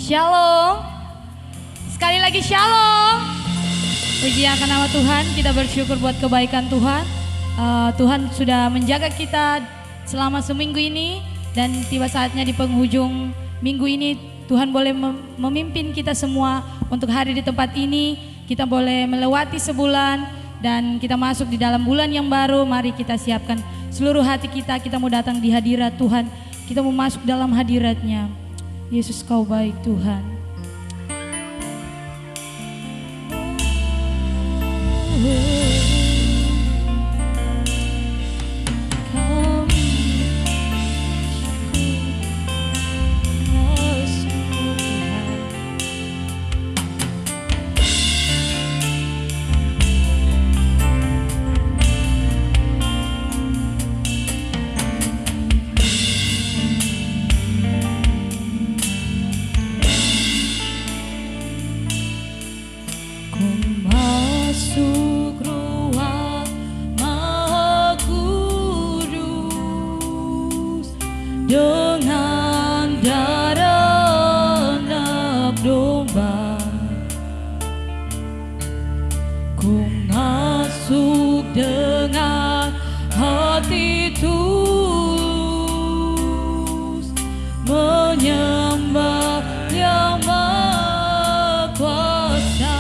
Shalom. Sekali lagi shalom. Puji akan nama Tuhan, kita bersyukur buat kebaikan Tuhan. Tuhan sudah menjaga kita selama seminggu ini, dan tiba saatnya di penghujung minggu ini Tuhan boleh memimpin kita semua untuk hari di tempat ini. Kita boleh melewati sebulan dan kita masuk di dalam bulan yang baru. Mari kita siapkan seluruh hati kita, kita mau datang di hadirat Tuhan. Kita mau masuk dalam hadiratnya. Yesus, kau baik Tuhan. Dengan darah anak domba, ku masuk dengan hati tulus, menyembah Yang Maha Kuasa.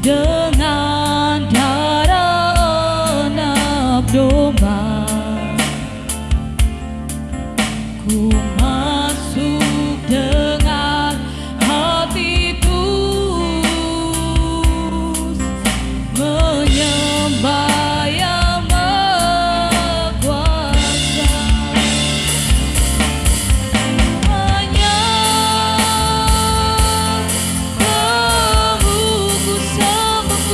Dengan darah anak domba, ku masuk dengan hati tulus, menyembah Yang Maha Kuasa. Hanya kamu ku sembah.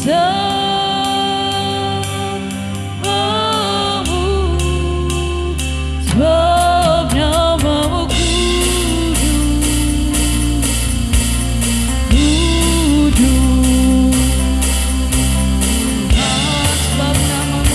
bersamamu, sebab namamu kudus. Sebab namamu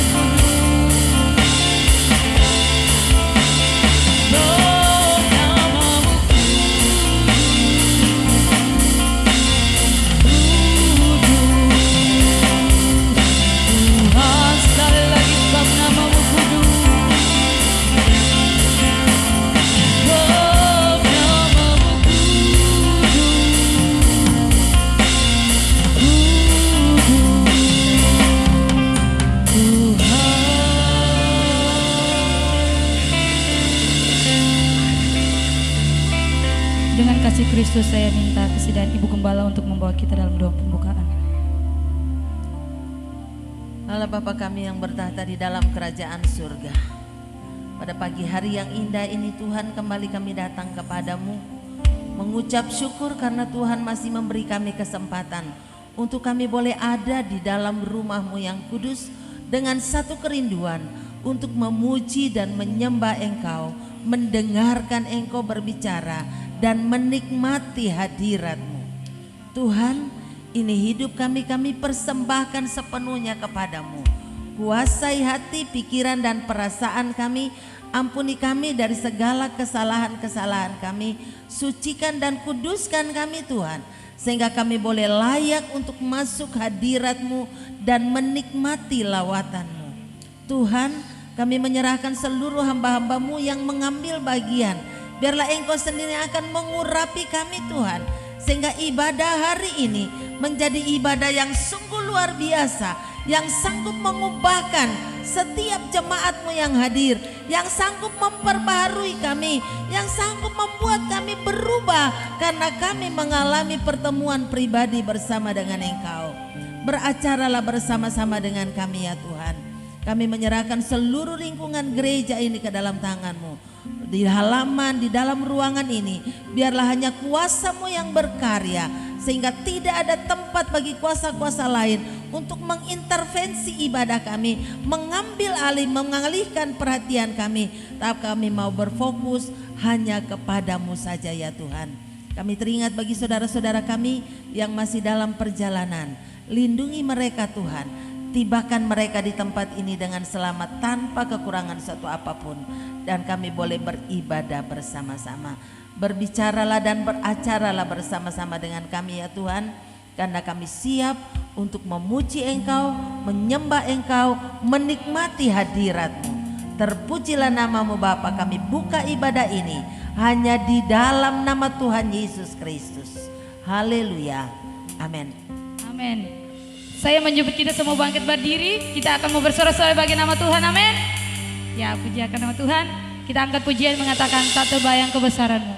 Dengan kasih Kristus saya minta kesediaan Ibu Gembala untuk membawa kita dalam doa pembukaan. Allah Bapa kami yang bertahta di dalam kerajaan surga, pada pagi hari yang indah ini Tuhan, kembali kami datang kepadamu mengucap syukur karena Tuhan masih memberi kami kesempatan untuk kami boleh ada di dalam rumah-Mu yang kudus dengan satu kerinduan untuk memuji dan menyembah Engkau, mendengarkan Engkau berbicara dan menikmati hadirat-Mu. Tuhan, ini hidup kami persembahkan sepenuhnya kepadamu. Kuasai hati, pikiran dan perasaan kami. Ampuni kami dari segala kesalahan-kesalahan kami. Sucikan dan kuduskan kami Tuhan, sehingga kami boleh layak untuk masuk hadirat-Mu dan menikmati lawatan-Mu. Tuhan, kami menyerahkan seluruh hamba-hamba-Mu yang mengambil bagian. Biarlah Engkau sendiri akan mengurapi kami Tuhan, sehingga ibadah hari ini menjadi ibadah yang sungguh luar biasa, yang sanggup mengubahkan setiap jemaat-Mu yang hadir, yang sanggup memperbaharui kami, yang sanggup membuat kami berubah karena kami mengalami pertemuan pribadi bersama dengan Engkau. Beracaralah bersama-sama dengan kami ya Tuhan. Kami menyerahkan seluruh lingkungan gereja ini ke dalam tangan-Mu. Di halaman, di dalam ruangan ini, biarlah hanya kuasa-Mu yang berkarya, sehingga tidak ada tempat bagi kuasa-kuasa lain untuk mengintervensi ibadah kami, mengambil alih, mengalihkan perhatian kami. Tapi kami mau berfokus hanya kepadamu saja ya Tuhan. Kami teringat bagi saudara-saudara kami yang masih dalam perjalanan. Lindungi mereka Tuhan, tibakan mereka di tempat ini dengan selamat tanpa kekurangan satu apapun. Dan kami boleh beribadah bersama-sama. Berbicaralah dan beracaralah bersama-sama dengan kami ya Tuhan, karena kami siap untuk memuji Engkau, menyembah Engkau, menikmati hadirat-Mu. Terpujilah nama-Mu Bapa. Kami buka ibadah ini hanya di dalam nama Tuhan Yesus Kristus. Haleluya. Amin. Amin. Saya menjemput kita semua bangkit berdiri. Kita akan mau bersorak-sorai bagi nama Tuhan. Amin. Ya, puji akan nama Tuhan. Kita angkat pujian mengatakan tak terbayang kebesaran-Mu.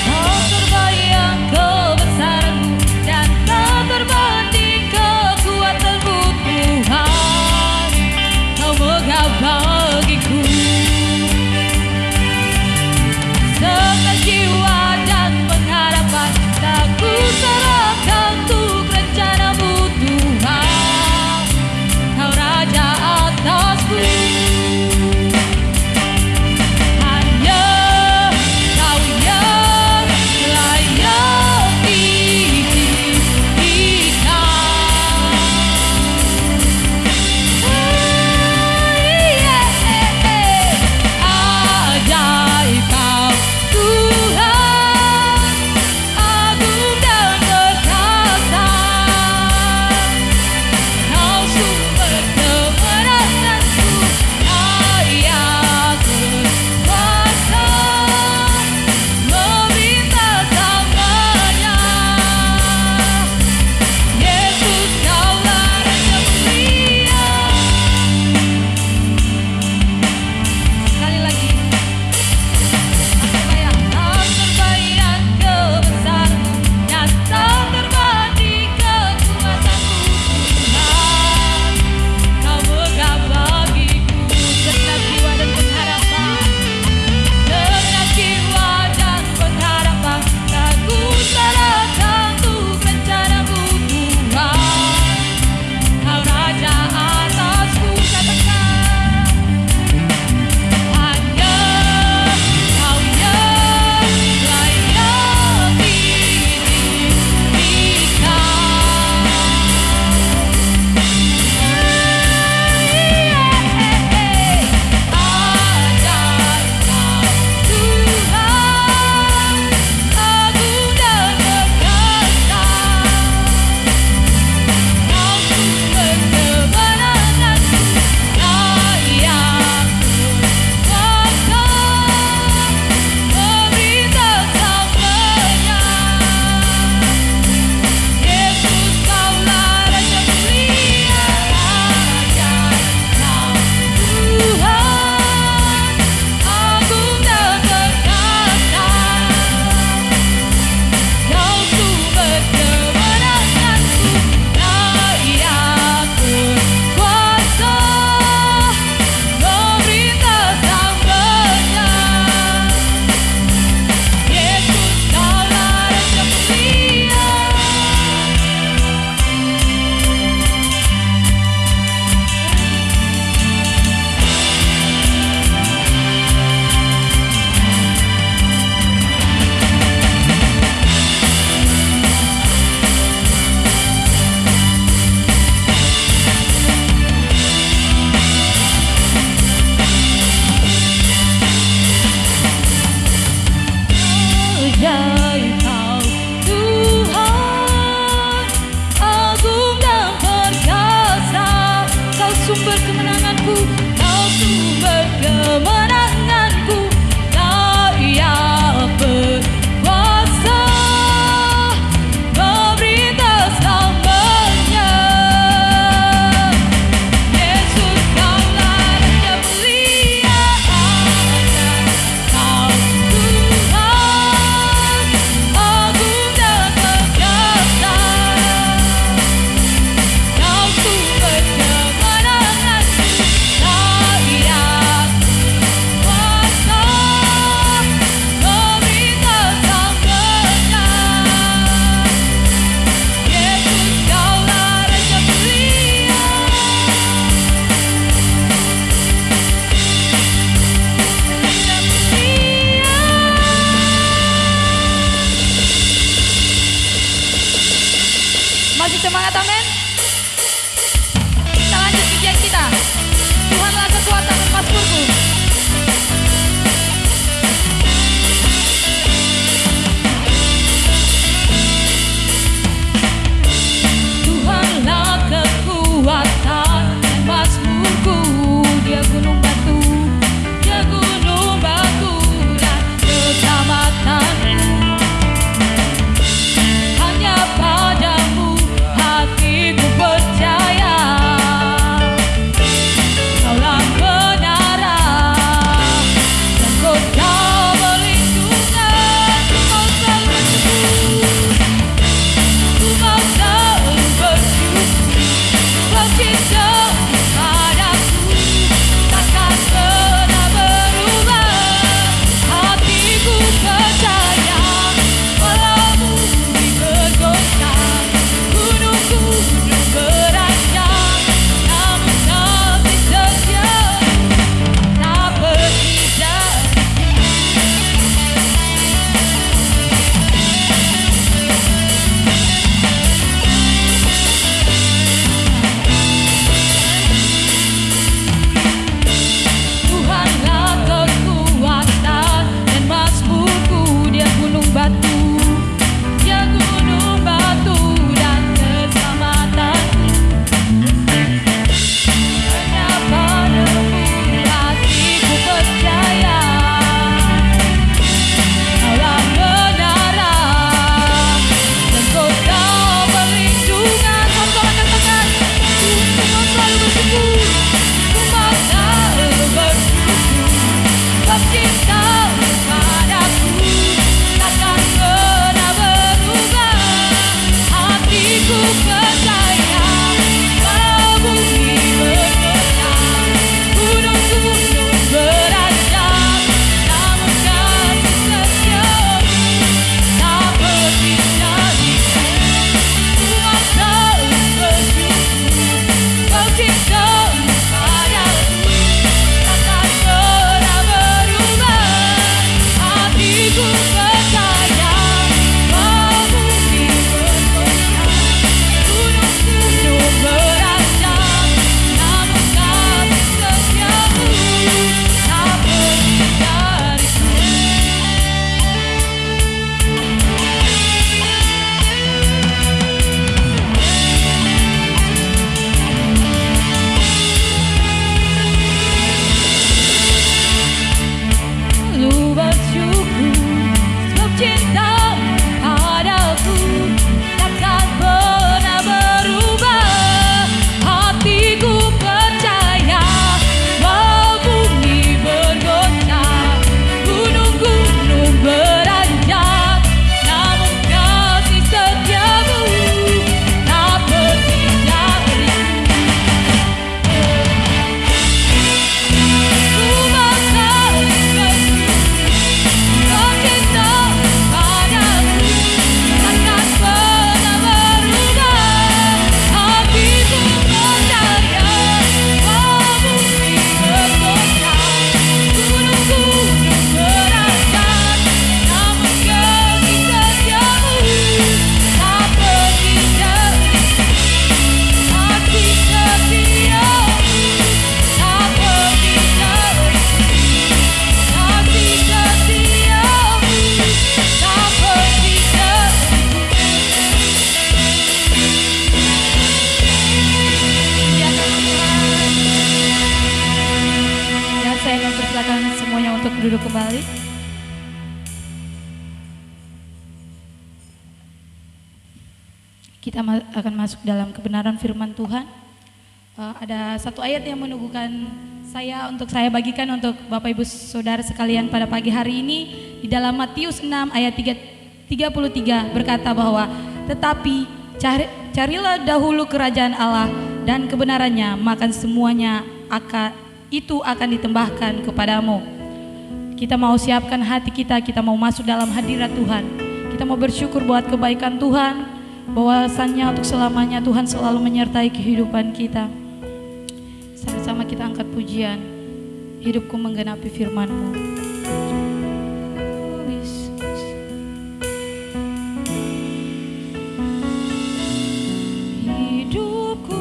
Tak terbayang kemenanganku, Kau sumber kemenanganku, Kau yang berkuasa memberikan selamanya. Yesus, Kaulah Raja mulia, Kau Tuhan agung dan perkasa. Kau sumber kemenanganku, Kau yang duduk kembali. Kita akan masuk dalam kebenaran firman Tuhan. Ada satu ayat yang meneguhkan saya untuk saya bagikan untuk Bapak Ibu Saudara sekalian pada pagi hari ini di dalam Matius 6 ayat 33 berkata bahwa tetapi carilah dahulu kerajaan Allah dan kebenarannya, maka semuanya itu akan ditambahkan kepadamu. Kita mau siapkan hati kita mau masuk dalam hadirat Tuhan. Kita mau bersyukur buat kebaikan Tuhan, bahwasannya untuk selamanya Tuhan selalu menyertai kehidupan kita. Sama-sama kita angkat pujian, hidupku menggenapi firman-Mu. Hidupku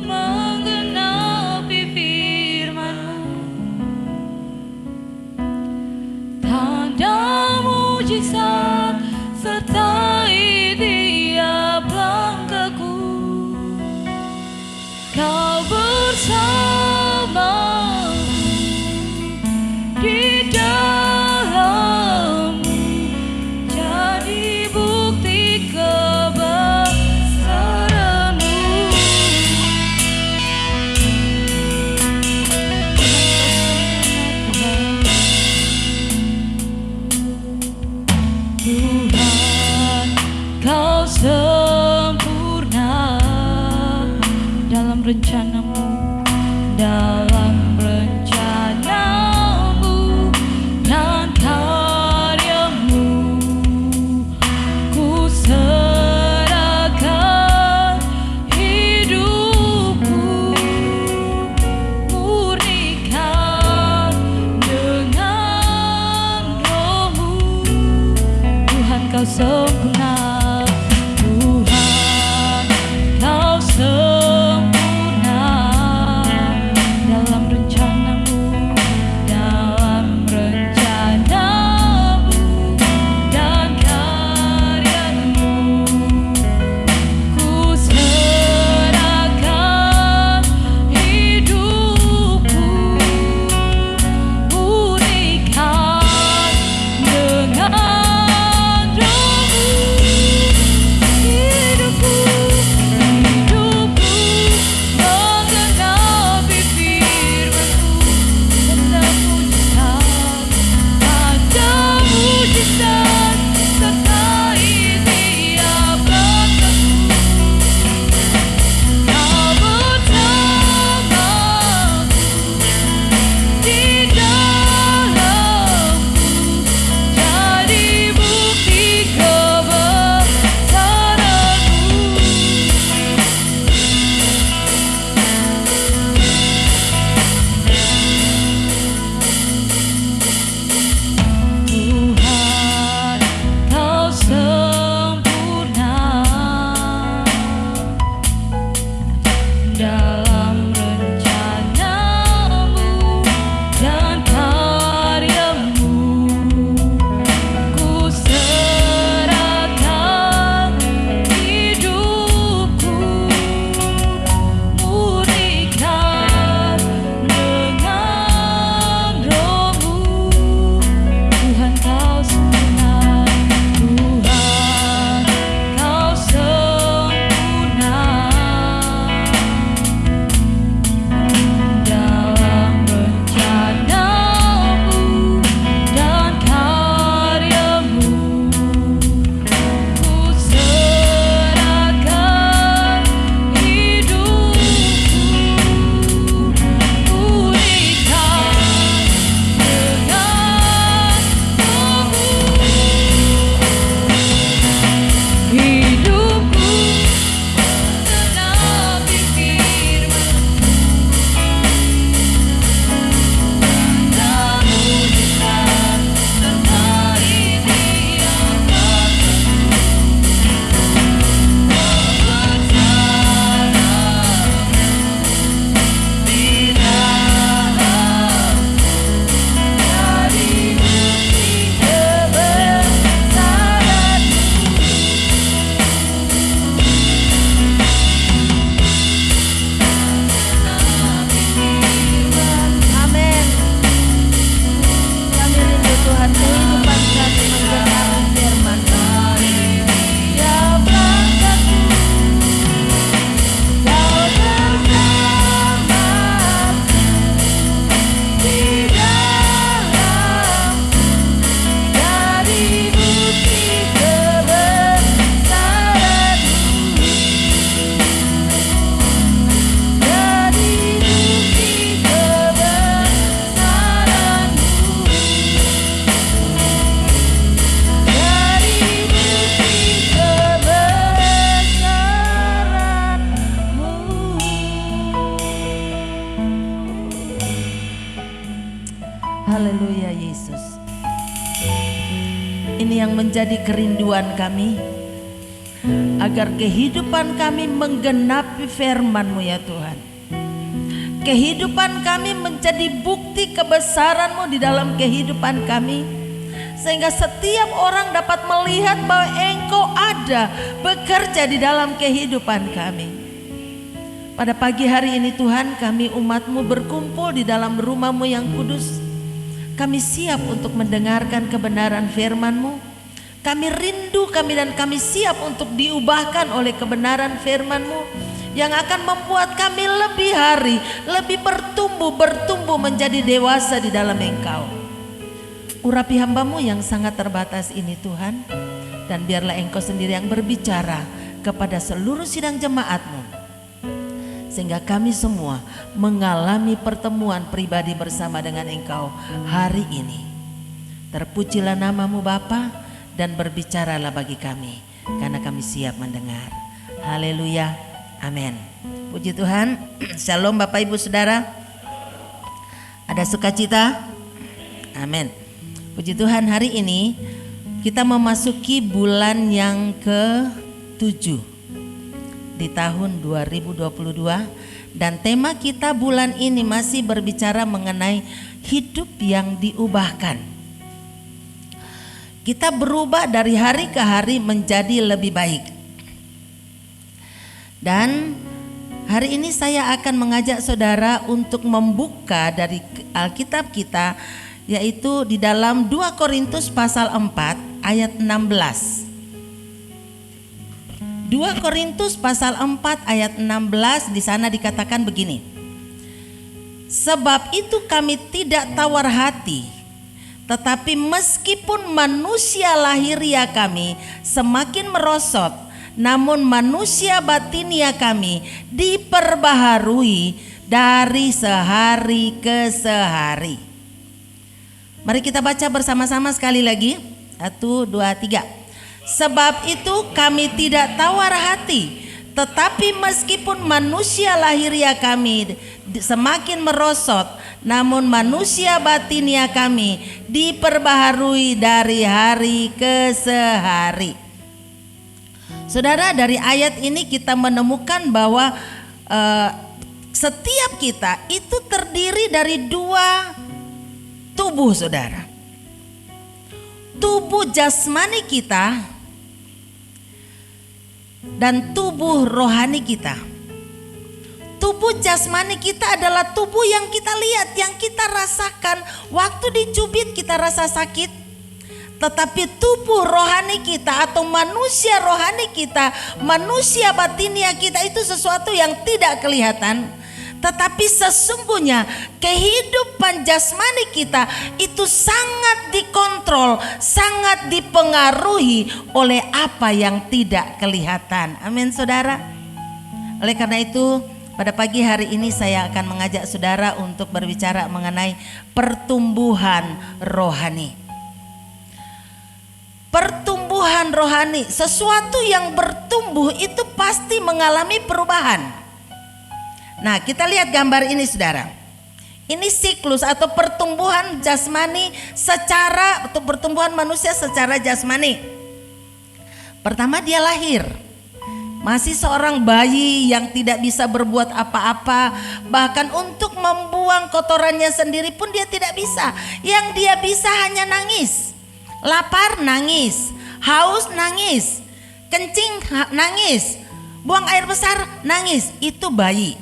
menggenapi firman-Mu, tanda mujizat sertai tiap langkahku. Kau bersamaku di dalam-Mu, jadi bukti kebesaran-Mu. Tuhan, Kau sempurna dalam rencana-Mu, dalam rencana-Mu dan karya-Mu. Ku serahkan hidupku, murnikan dengan Roh-Mu. Tuhan, Kau sempurna. Tuhan, Kau sempurna dalam rencana-Mu, dalam rencana-Mu dan karya-Mu. Ku serahkan hidupku, murnikan dengan Roh-Mu. Haleluya Yesus. Ini yang menjadi kerinduan kami, agar kehidupan kami menggenapi firman-Mu ya Tuhan. Kehidupan kami menjadi bukti kebesaran-Mu di dalam kehidupan kami, sehingga setiap orang dapat melihat bahwa Engkau ada bekerja di dalam kehidupan kami. Pada pagi hari ini Tuhan, kami umat-Mu berkumpul di dalam rumah-Mu yang kudus. Kami siap untuk mendengarkan kebenaran firman-Mu. Kami rindu dan kami siap untuk diubahkan oleh kebenaran firman-Mu yang akan membuat kami lebih hari, lebih bertumbuh menjadi dewasa di dalam Engkau. Urapi hamba-Mu yang sangat terbatas ini Tuhan, dan biarlah Engkau sendiri yang berbicara kepada seluruh sidang jemaat-Mu, sehingga kami semua mengalami pertemuan pribadi bersama dengan Engkau hari ini. Terpujilah nama-Mu Bapa, dan berbicaralah bagi kami, karena kami siap mendengar. Haleluya, amin. Puji Tuhan. Shalom Bapak Ibu Saudara. Ada sukacita? Amin. Puji Tuhan, hari ini kita memasuki bulan yang ke-7 di tahun 2022, dan tema kita bulan ini masih berbicara mengenai hidup yang diubahkan. Kita berubah dari hari ke hari menjadi lebih baik. Dan hari ini saya akan mengajak saudara untuk membuka dari Alkitab kita, yaitu di dalam 2 Korintus pasal 4 ayat 16. 2 Korintus pasal 4 ayat 16, di sana dikatakan begini. Sebab itu kami tidak tawar hati, tetapi meskipun manusia lahiria kami semakin merosot, namun manusia batinia kami diperbaharui dari sehari ke sehari. Mari kita baca bersama-sama sekali lagi. 1, 2, 3. Sebab itu kami tidak tawar hati, tetapi meskipun manusia lahiria kami semakin merosot, namun manusia batinia kami diperbaharui dari hari ke sehari. Saudara, dari ayat ini kita menemukan bahwa setiap kita itu terdiri dari 2 tubuh, saudara. Tubuh jasmani kita dan tubuh rohani kita. Tubuh jasmani kita adalah tubuh yang kita lihat, yang kita rasakan. Waktu dicubit kita rasa sakit. Tetapi tubuh rohani kita atau manusia rohani kita, manusia batinia kita itu sesuatu yang tidak kelihatan. Tetapi sesungguhnya kehidupan jasmani kita itu sangat dikontrol, sangat dipengaruhi oleh apa yang tidak kelihatan. Amin saudara. Oleh karena itu pada pagi hari ini saya akan mengajak saudara untuk berbicara mengenai pertumbuhan rohani. Pertumbuhan rohani, sesuatu yang bertumbuh itu pasti mengalami perubahan. Nah, kita lihat gambar ini saudara. Ini siklus atau pertumbuhan jasmani atau pertumbuhan manusia secara jasmani. Pertama, dia lahir. Masih seorang bayi yang tidak bisa berbuat apa-apa. Bahkan untuk membuang kotorannya sendiri pun dia tidak bisa. Yang dia bisa hanya nangis. Lapar nangis, haus nangis, kencing nangis, buang air besar nangis. Itu bayi.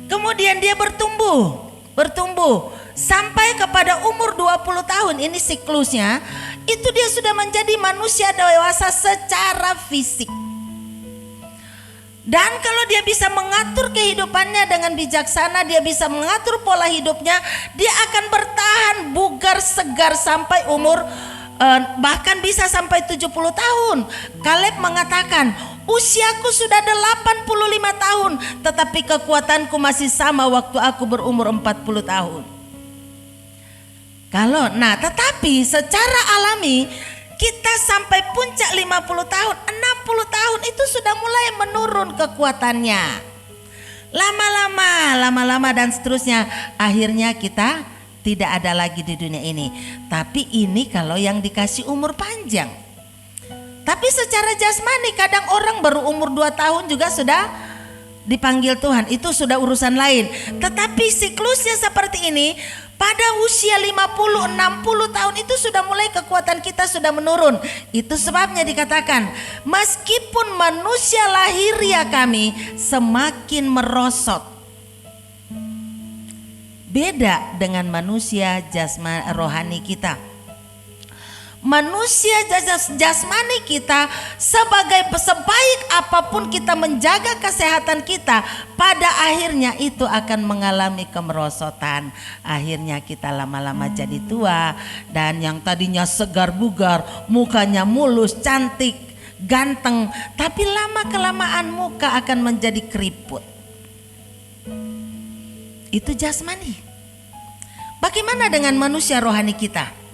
Kemudian dia bertumbuh sampai kepada umur 20 tahun. Ini siklusnya. Itu dia sudah menjadi manusia dewasa secara fisik. Dan kalau dia bisa mengatur kehidupannya dengan bijaksana, dia bisa mengatur pola hidupnya, dia akan bertahan bugar segar sampai umur bahkan bisa sampai 70 tahun. Kaleb mengatakan, usiaku sudah 85 tahun, tetapi kekuatanku masih sama waktu aku berumur 40 tahun. Tetapi secara alami kita sampai puncak 50 tahun, 60 tahun itu sudah mulai menurun kekuatannya. Lama-lama dan seterusnya akhirnya kita tidak ada lagi di dunia ini. Tapi ini kalau yang dikasih umur panjang. Tapi secara jasmani kadang orang baru umur 2 tahun juga sudah dipanggil Tuhan, itu sudah urusan lain. Tetapi siklusnya seperti ini, pada usia 50-60 tahun itu sudah mulai kekuatan kita sudah menurun. Itu sebabnya dikatakan, meskipun manusia lahiriah kami semakin merosot. Beda dengan manusia rohani kita. Manusia jasmani kita sebaik apapun kita menjaga kesehatan kita, pada akhirnya itu akan mengalami kemerosotan. Akhirnya kita lama-lama jadi tua, dan yang tadinya segar bugar, mukanya mulus, cantik, ganteng, tapi lama kelamaan muka akan menjadi keriput. Itu jasmani. Bagaimana dengan manusia rohani kita?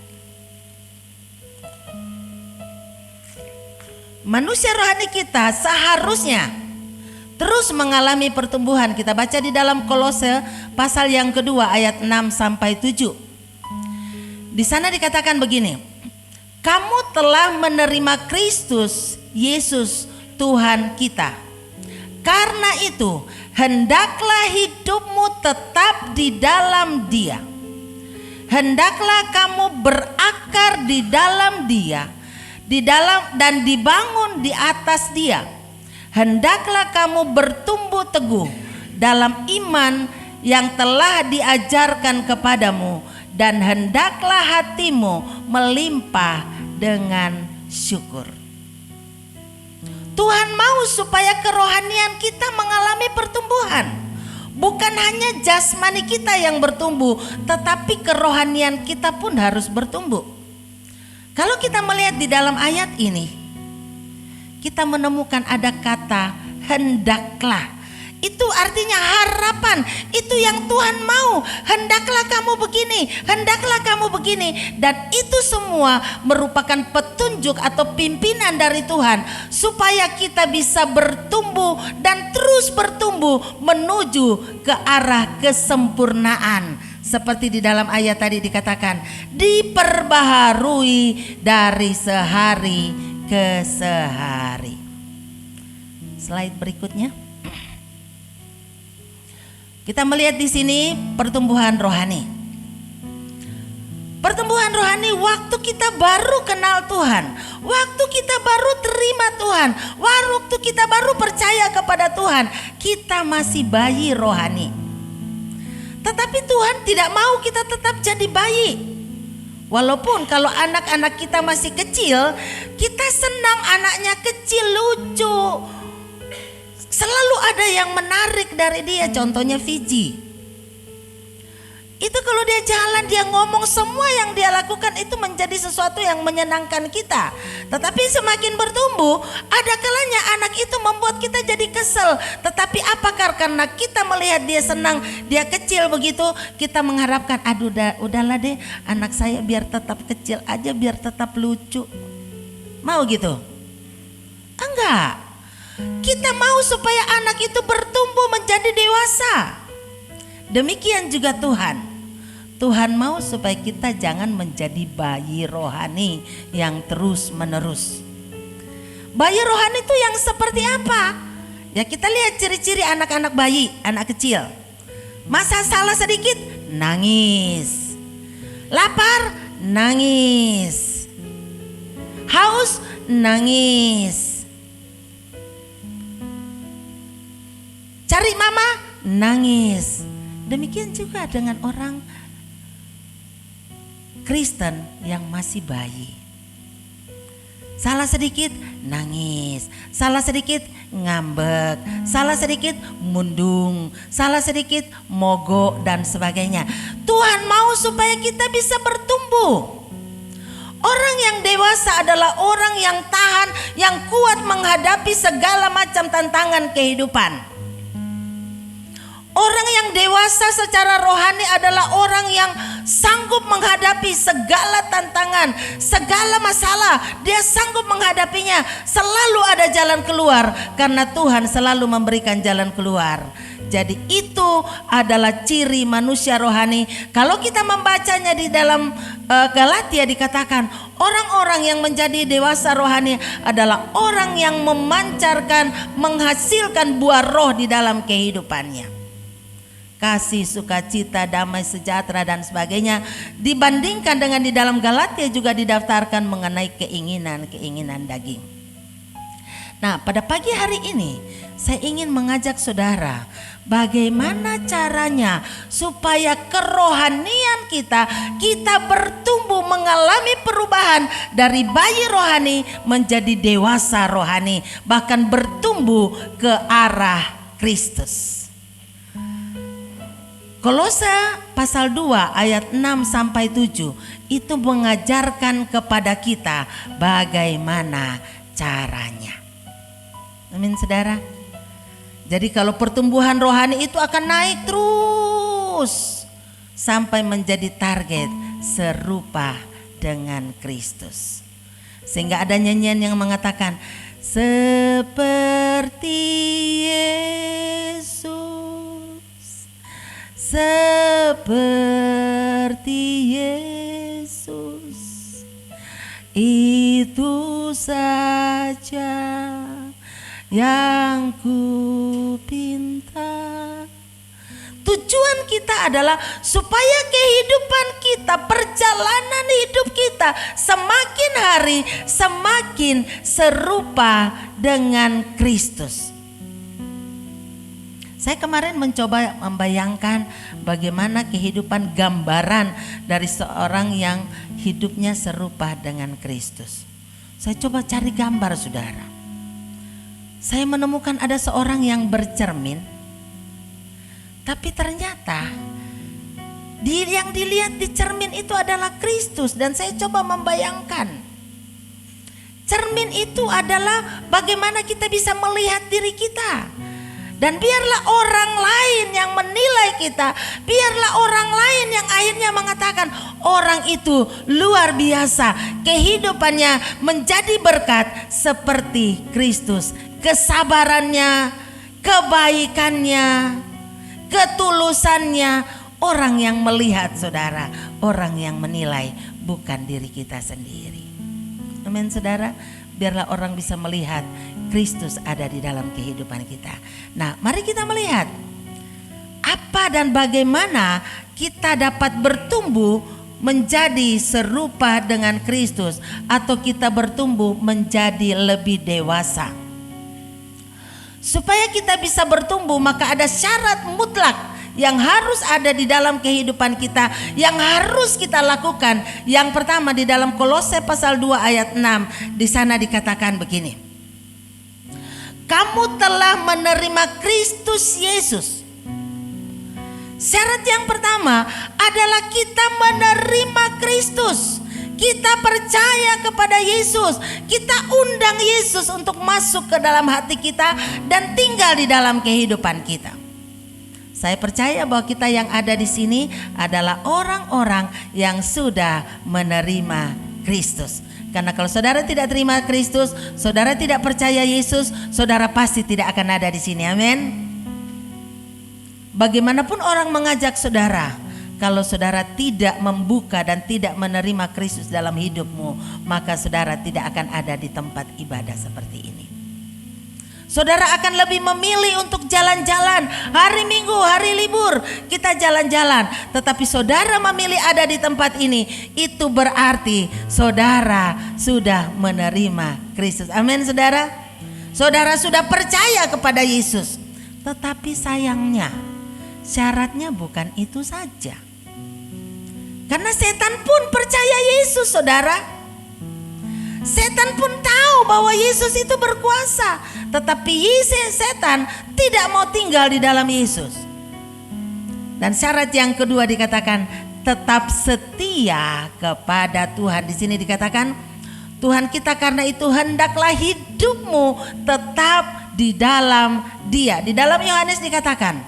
Manusia rohani kita seharusnya terus mengalami pertumbuhan. Kita baca di dalam Kolose pasal yang kedua ayat 6 sampai 7. Di sana dikatakan begini, kamu telah menerima Kristus Yesus Tuhan kita. Karena itu hendaklah hidupmu tetap di dalam Dia. Hendaklah kamu berakar di dalam Dia, di dalam dan dibangun di atas Dia. Hendaklah kamu bertumbuh teguh dalam iman yang telah diajarkan kepadamu, dan hendaklah hatimu melimpah dengan syukur. Tuhan mau supaya kerohanian kita mengalami pertumbuhan. Bukan hanya jasmani kita yang bertumbuh, tetapi kerohanian kita pun harus bertumbuh. Kalau kita melihat di dalam ayat ini, kita menemukan ada kata hendaklah. Itu artinya harapan, itu yang Tuhan mau. Hendaklah kamu begini, hendaklah kamu begini. Dan itu semua merupakan petunjuk atau pimpinan dari Tuhan, supaya kita bisa bertumbuh dan terus bertumbuh menuju ke arah kesempurnaan. Seperti di dalam ayat tadi dikatakan, diperbaharui dari sehari ke sehari. Slide berikutnya. Kita melihat di sini pertumbuhan rohani. Pertumbuhan rohani waktu kita baru kenal Tuhan, waktu kita baru terima Tuhan, waktu kita baru percaya kepada Tuhan, kita masih bayi rohani. Tetapi Tuhan tidak mau kita tetap jadi bayi. Walaupun kalau anak-anak kita masih kecil, kita senang anaknya kecil, lucu. Selalu ada yang menarik dari dia, contohnya Fiji. Itu kalau dia jalan, dia ngomong, semua yang dia lakukan itu menjadi sesuatu yang menyenangkan kita. Tetapi semakin bertumbuh, ada kalanya anak itu membuat kita jadi kesel. Tetapi apakah karena kita melihat dia senang, dia kecil begitu, kita mengharapkan, aduh udahlah deh, anak saya biar tetap kecil aja, biar tetap lucu. Mau gitu? Enggak. Kita mau supaya anak itu bertumbuh menjadi dewasa. Demikian juga Tuhan. Tuhan mau supaya kita jangan menjadi bayi rohani yang terus menerus. Bayi rohani itu yang seperti apa? Ya kita lihat ciri-ciri anak-anak bayi, anak kecil. Masa salah sedikit, nangis. Lapar, nangis. Haus, nangis. Cari mama, nangis. Demikian juga dengan orang Kristen yang masih bayi. Salah sedikit nangis, salah sedikit ngambek, salah sedikit mundung, salah sedikit mogok dan sebagainya. Tuhan mau supaya kita bisa bertumbuh. Orang yang dewasa adalah orang yang tahan, yang kuat menghadapi segala macam tantangan kehidupan. Orang yang dewasa secara rohani adalah orang yang sanggup menghadapi segala tantangan, segala masalah. Dia sanggup menghadapinya. Selalu ada jalan keluar karena Tuhan selalu memberikan jalan keluar. Jadi itu adalah ciri manusia rohani. Kalau kita membacanya di dalam Galatia dikatakan orang-orang yang menjadi dewasa rohani adalah orang yang memancarkan, menghasilkan buah roh di dalam kehidupannya. Kasih, sukacita, damai, sejahtera dan sebagainya. Dibandingkan dengan di dalam Galatia juga didaftarkan mengenai keinginan daging. Nah, pada pagi hari ini saya ingin mengajak saudara bagaimana caranya supaya kerohanian kita bertumbuh mengalami perubahan dari bayi rohani menjadi dewasa rohani, bahkan bertumbuh ke arah Kristus. Kolose pasal 2 ayat 6 sampai 7 itu mengajarkan kepada kita bagaimana caranya. Amin saudara. Jadi kalau pertumbuhan rohani itu akan naik terus sampai menjadi target serupa dengan Kristus. Sehingga ada nyanyian yang mengatakan seperti Yesus, seperti Yesus, itu saja yang ku pinta. Tujuan kita adalah supaya kehidupan kita, perjalanan hidup kita semakin hari semakin serupa dengan Kristus. Saya kemarin mencoba membayangkan bagaimana kehidupan gambaran dari seorang yang hidupnya serupa dengan Kristus. Saya coba cari gambar saudara. Saya menemukan ada seorang yang bercermin, tapi ternyata yang dilihat di cermin itu adalah Kristus. Dan saya coba membayangkan, cermin itu adalah bagaimana kita bisa melihat diri kita. Dan biarlah orang lain yang menilai kita, biarlah orang lain yang akhirnya mengatakan orang itu luar biasa, kehidupannya menjadi berkat seperti Kristus. Kesabarannya, kebaikannya, ketulusannya, orang yang melihat saudara, orang yang menilai, bukan diri kita sendiri. Amin saudara. Biarlah orang bisa melihat Kristus ada di dalam kehidupan kita. Nah, mari kita melihat apa dan bagaimana kita dapat bertumbuh menjadi serupa dengan Kristus, atau kita bertumbuh menjadi lebih dewasa. Supaya kita bisa bertumbuh, maka ada syarat mutlak yang harus ada di dalam kehidupan kita, yang harus kita lakukan. Yang pertama di dalam Kolose pasal 2 ayat 6, di sana dikatakan begini. Kamu telah menerima Kristus Yesus. Syarat yang pertama adalah kita menerima Kristus. Kita percaya kepada Yesus, kita undang Yesus untuk masuk ke dalam hati kita dan tinggal di dalam kehidupan kita. Saya percaya bahwa kita yang ada di sini adalah orang-orang yang sudah menerima Kristus. Karena kalau saudara tidak terima Kristus, saudara tidak percaya Yesus, saudara pasti tidak akan ada di sini. Amin. Bagaimanapun orang mengajak saudara, kalau saudara tidak membuka dan tidak menerima Kristus dalam hidupmu, maka saudara tidak akan ada di tempat ibadah seperti ini. Saudara akan lebih memilih untuk jalan-jalan, hari Minggu, hari libur kita jalan-jalan. Tetapi saudara memilih ada di tempat ini, itu berarti saudara sudah menerima Kristus. Amin saudara. Saudara sudah percaya kepada Yesus. Tetapi sayangnya syaratnya bukan itu saja. Karena setan pun percaya Yesus saudara. Setan pun tahu bahwa Yesus itu berkuasa, tetapi setan tidak mau tinggal di dalam Yesus. Dan syarat yang kedua dikatakan tetap setia kepada Tuhan. Di sini dikatakan Tuhan kita, karena itu hendaklah hidupmu tetap di dalam Dia. Di dalam Yohanes dikatakan,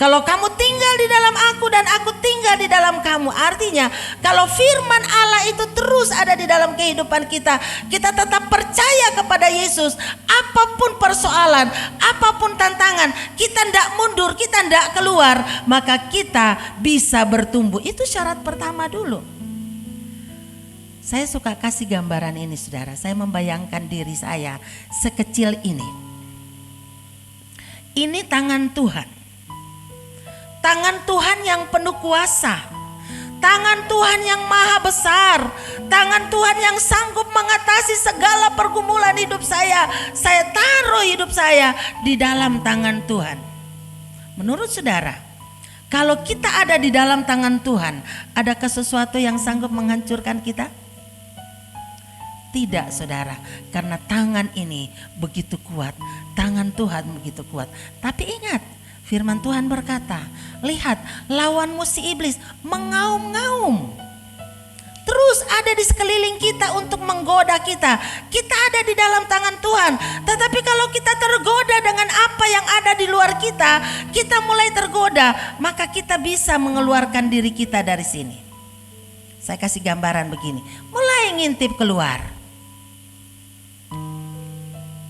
kalau kamu tinggal di dalam aku dan aku tinggal tinggal di dalam kamu. Artinya kalau firman Allah itu terus ada di dalam kehidupan kita, kita tetap percaya kepada Yesus, apapun persoalan, apapun tantangan, kita tidak mundur, kita tidak keluar, maka kita bisa bertumbuh. Itu syarat pertama dulu. Saya suka kasih gambaran ini, saudara. Saya membayangkan diri saya sekecil ini. Ini tangan Tuhan. Tangan Tuhan yang penuh kuasa. Tangan Tuhan yang maha besar. Tangan Tuhan yang sanggup mengatasi segala pergumulan hidup saya. Saya taruh hidup saya di dalam tangan Tuhan. Menurut saudara, kalau kita ada di dalam tangan Tuhan, adakah sesuatu yang sanggup menghancurkan kita? Tidak, saudara, karena tangan ini begitu kuat, tangan Tuhan begitu kuat. Tapi ingat, firman Tuhan berkata, lihat lawanmu si iblis mengaum-ngaum. Terus ada di sekeliling kita untuk menggoda kita. Kita ada di dalam tangan Tuhan. Tetapi kalau kita tergoda dengan apa yang ada di luar kita, kita mulai tergoda, maka kita bisa mengeluarkan diri kita dari sini. Saya kasih gambaran begini, mulai ngintip keluar.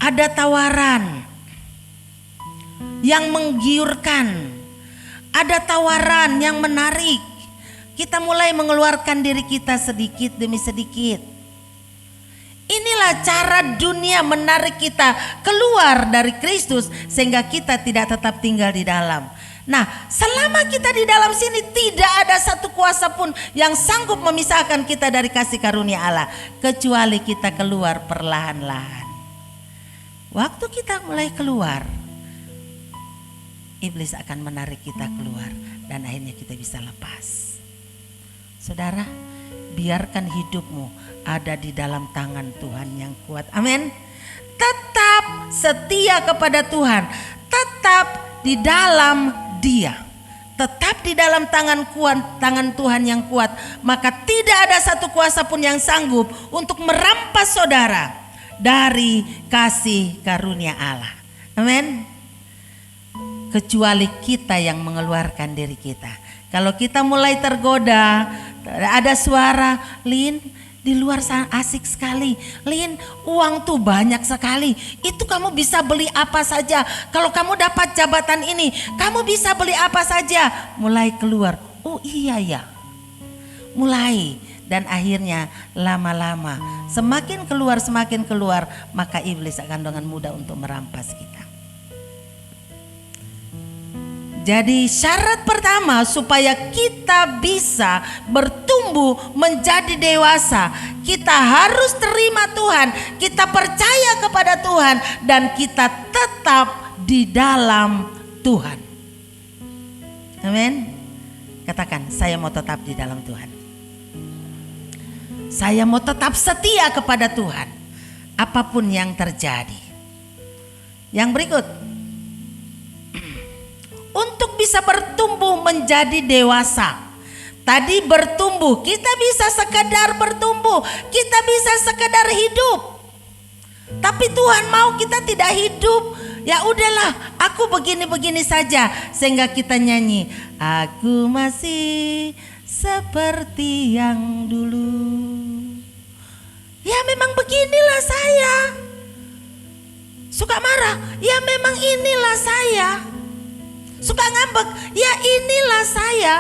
Ada tawaran yang menggiurkan, ada tawaran yang menarik. Kita mulai mengeluarkan diri kita sedikit demi sedikit. Inilah cara dunia menarik kita keluar dari Kristus sehingga kita tidak tetap tinggal di dalam. Nah, selama kita di dalam sini tidak ada satu kuasa pun yang sanggup memisahkan kita dari kasih karunia Allah, kecuali kita keluar perlahan-lahan. Waktu kita mulai keluar, iblis akan menarik kita keluar dan akhirnya kita bisa lepas. Saudara, biarkan hidupmu ada di dalam tangan Tuhan yang kuat. Amin. Tetap setia kepada Tuhan, tetap di dalam Dia, tetap di dalam tangan Tuhan yang kuat. Maka tidak ada satu kuasa pun yang sanggup untuk merampas saudara dari kasih karunia Allah. Amin. Kecuali kita yang mengeluarkan diri kita. Kalau kita mulai tergoda, ada suara, Lin, di luar sana asik sekali. Lin, uang tuh banyak sekali. Itu kamu bisa beli apa saja. Kalau kamu dapat jabatan ini, kamu bisa beli apa saja. Mulai keluar. Oh iya ya. Mulai. Dan akhirnya lama-lama semakin keluar, maka iblis akan dengan mudah untuk merampas kita. Jadi syarat pertama supaya kita bisa bertumbuh menjadi dewasa, kita harus terima Tuhan, kita percaya kepada Tuhan, dan kita tetap di dalam Tuhan. Amin. Katakan, saya mau tetap di dalam Tuhan. Saya mau tetap setia kepada Tuhan, apapun yang terjadi. Yang berikut, untuk bisa bertumbuh menjadi dewasa. Tadi bertumbuh, kita bisa sekedar bertumbuh, kita bisa sekedar hidup. Tapi Tuhan mau kita tidak hidup, ya udahlah, aku begini-begini saja, sehingga kita nyanyi, aku masih seperti yang dulu. Ya memang beginilah saya. Suka marah, ya memang inilah saya. Suka ngambek, ya inilah saya.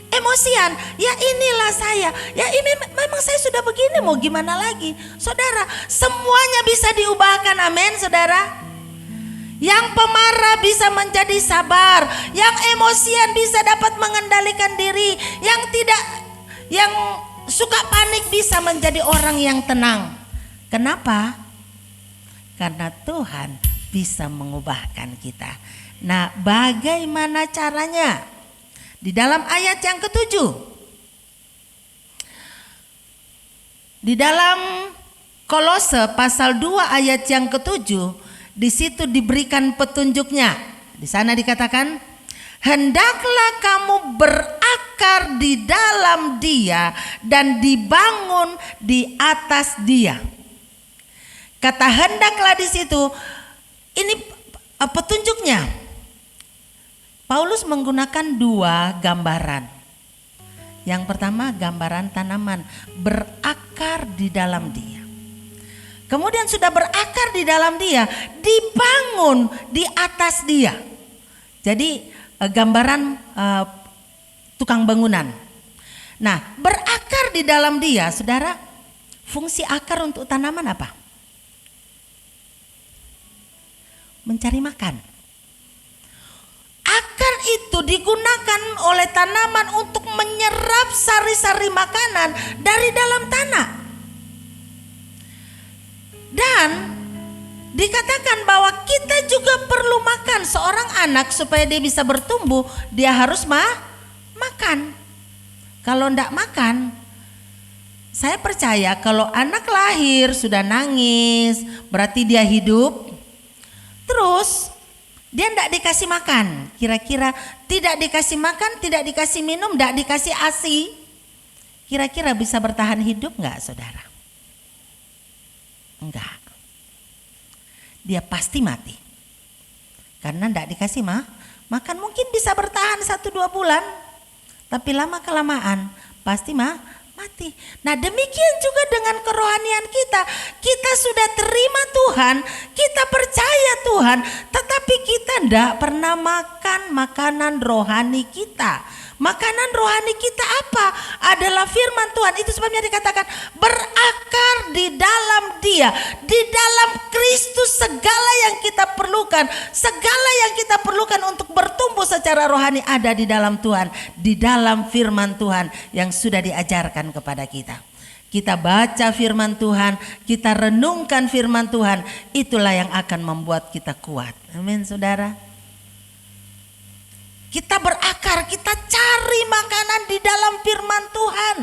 Emosian, ya inilah saya. Ya ini memang saya sudah begini, mau gimana lagi? Saudara, semuanya bisa diubahkan, amin saudara. Yang pemarah bisa menjadi sabar, yang emosian bisa dapat mengendalikan diri, yang suka panik bisa menjadi orang yang tenang. Kenapa? Karena Tuhan bisa mengubahkan kita. Nah, bagaimana caranya? Di dalam ayat yang ke-7, di dalam Kolose pasal 2 ayat yang ke-7, di situ diberikan petunjuknya. Di sana dikatakan, hendaklah kamu berakar di dalam Dia dan dibangun di atas Dia. Kata hendaklah di situ, ini petunjuknya. Paulus menggunakan dua gambaran. Yang pertama gambaran tanaman berakar di dalam dia. Kemudian sudah berakar di dalam dia, dibangun di atas dia. Jadi gambaran tukang bangunan. Nah, berakar di dalam dia, saudara, fungsi akar untuk tanaman apa? Mencari makan. Akar itu digunakan oleh tanaman untuk menyerap sari-sari makanan dari dalam tanah. Dan dikatakan bahwa kita juga perlu makan. Seorang anak supaya dia bisa bertumbuh, dia harus makan. Kalau enggak makan, saya percaya kalau anak lahir sudah nangis, berarti dia hidup. Terus dia enggak dikasih makan. Kira-kira tidak dikasih makan, tidak dikasih minum, enggak dikasih ASI. Kira-kira bisa bertahan hidup enggak, saudara? Enggak. Dia pasti mati. Karena enggak dikasih makan. Mungkin bisa bertahan 1-2 bulan. Tapi lama kelamaan pasti mati. Nah, demikian juga dengan kerohanian kita. Kita sudah terima Tuhan, kita percaya Tuhan, tetapi kita enggak pernah makan makanan rohani kita. Makanan rohani kita apa? Adalah firman Tuhan. Itu sebabnya dikatakan berakar di dalam Dia, di dalam Kristus. Segala yang kita perlukan, segala yang kita perlukan untuk bertumbuh secara rohani ada di dalam Tuhan, di dalam firman Tuhan yang sudah diajarkan kepada kita. Kita baca firman Tuhan, kita renungkan firman Tuhan, itulah yang akan membuat kita kuat. Amin, saudara. Kita berakar, kita cari makanan di dalam firman Tuhan.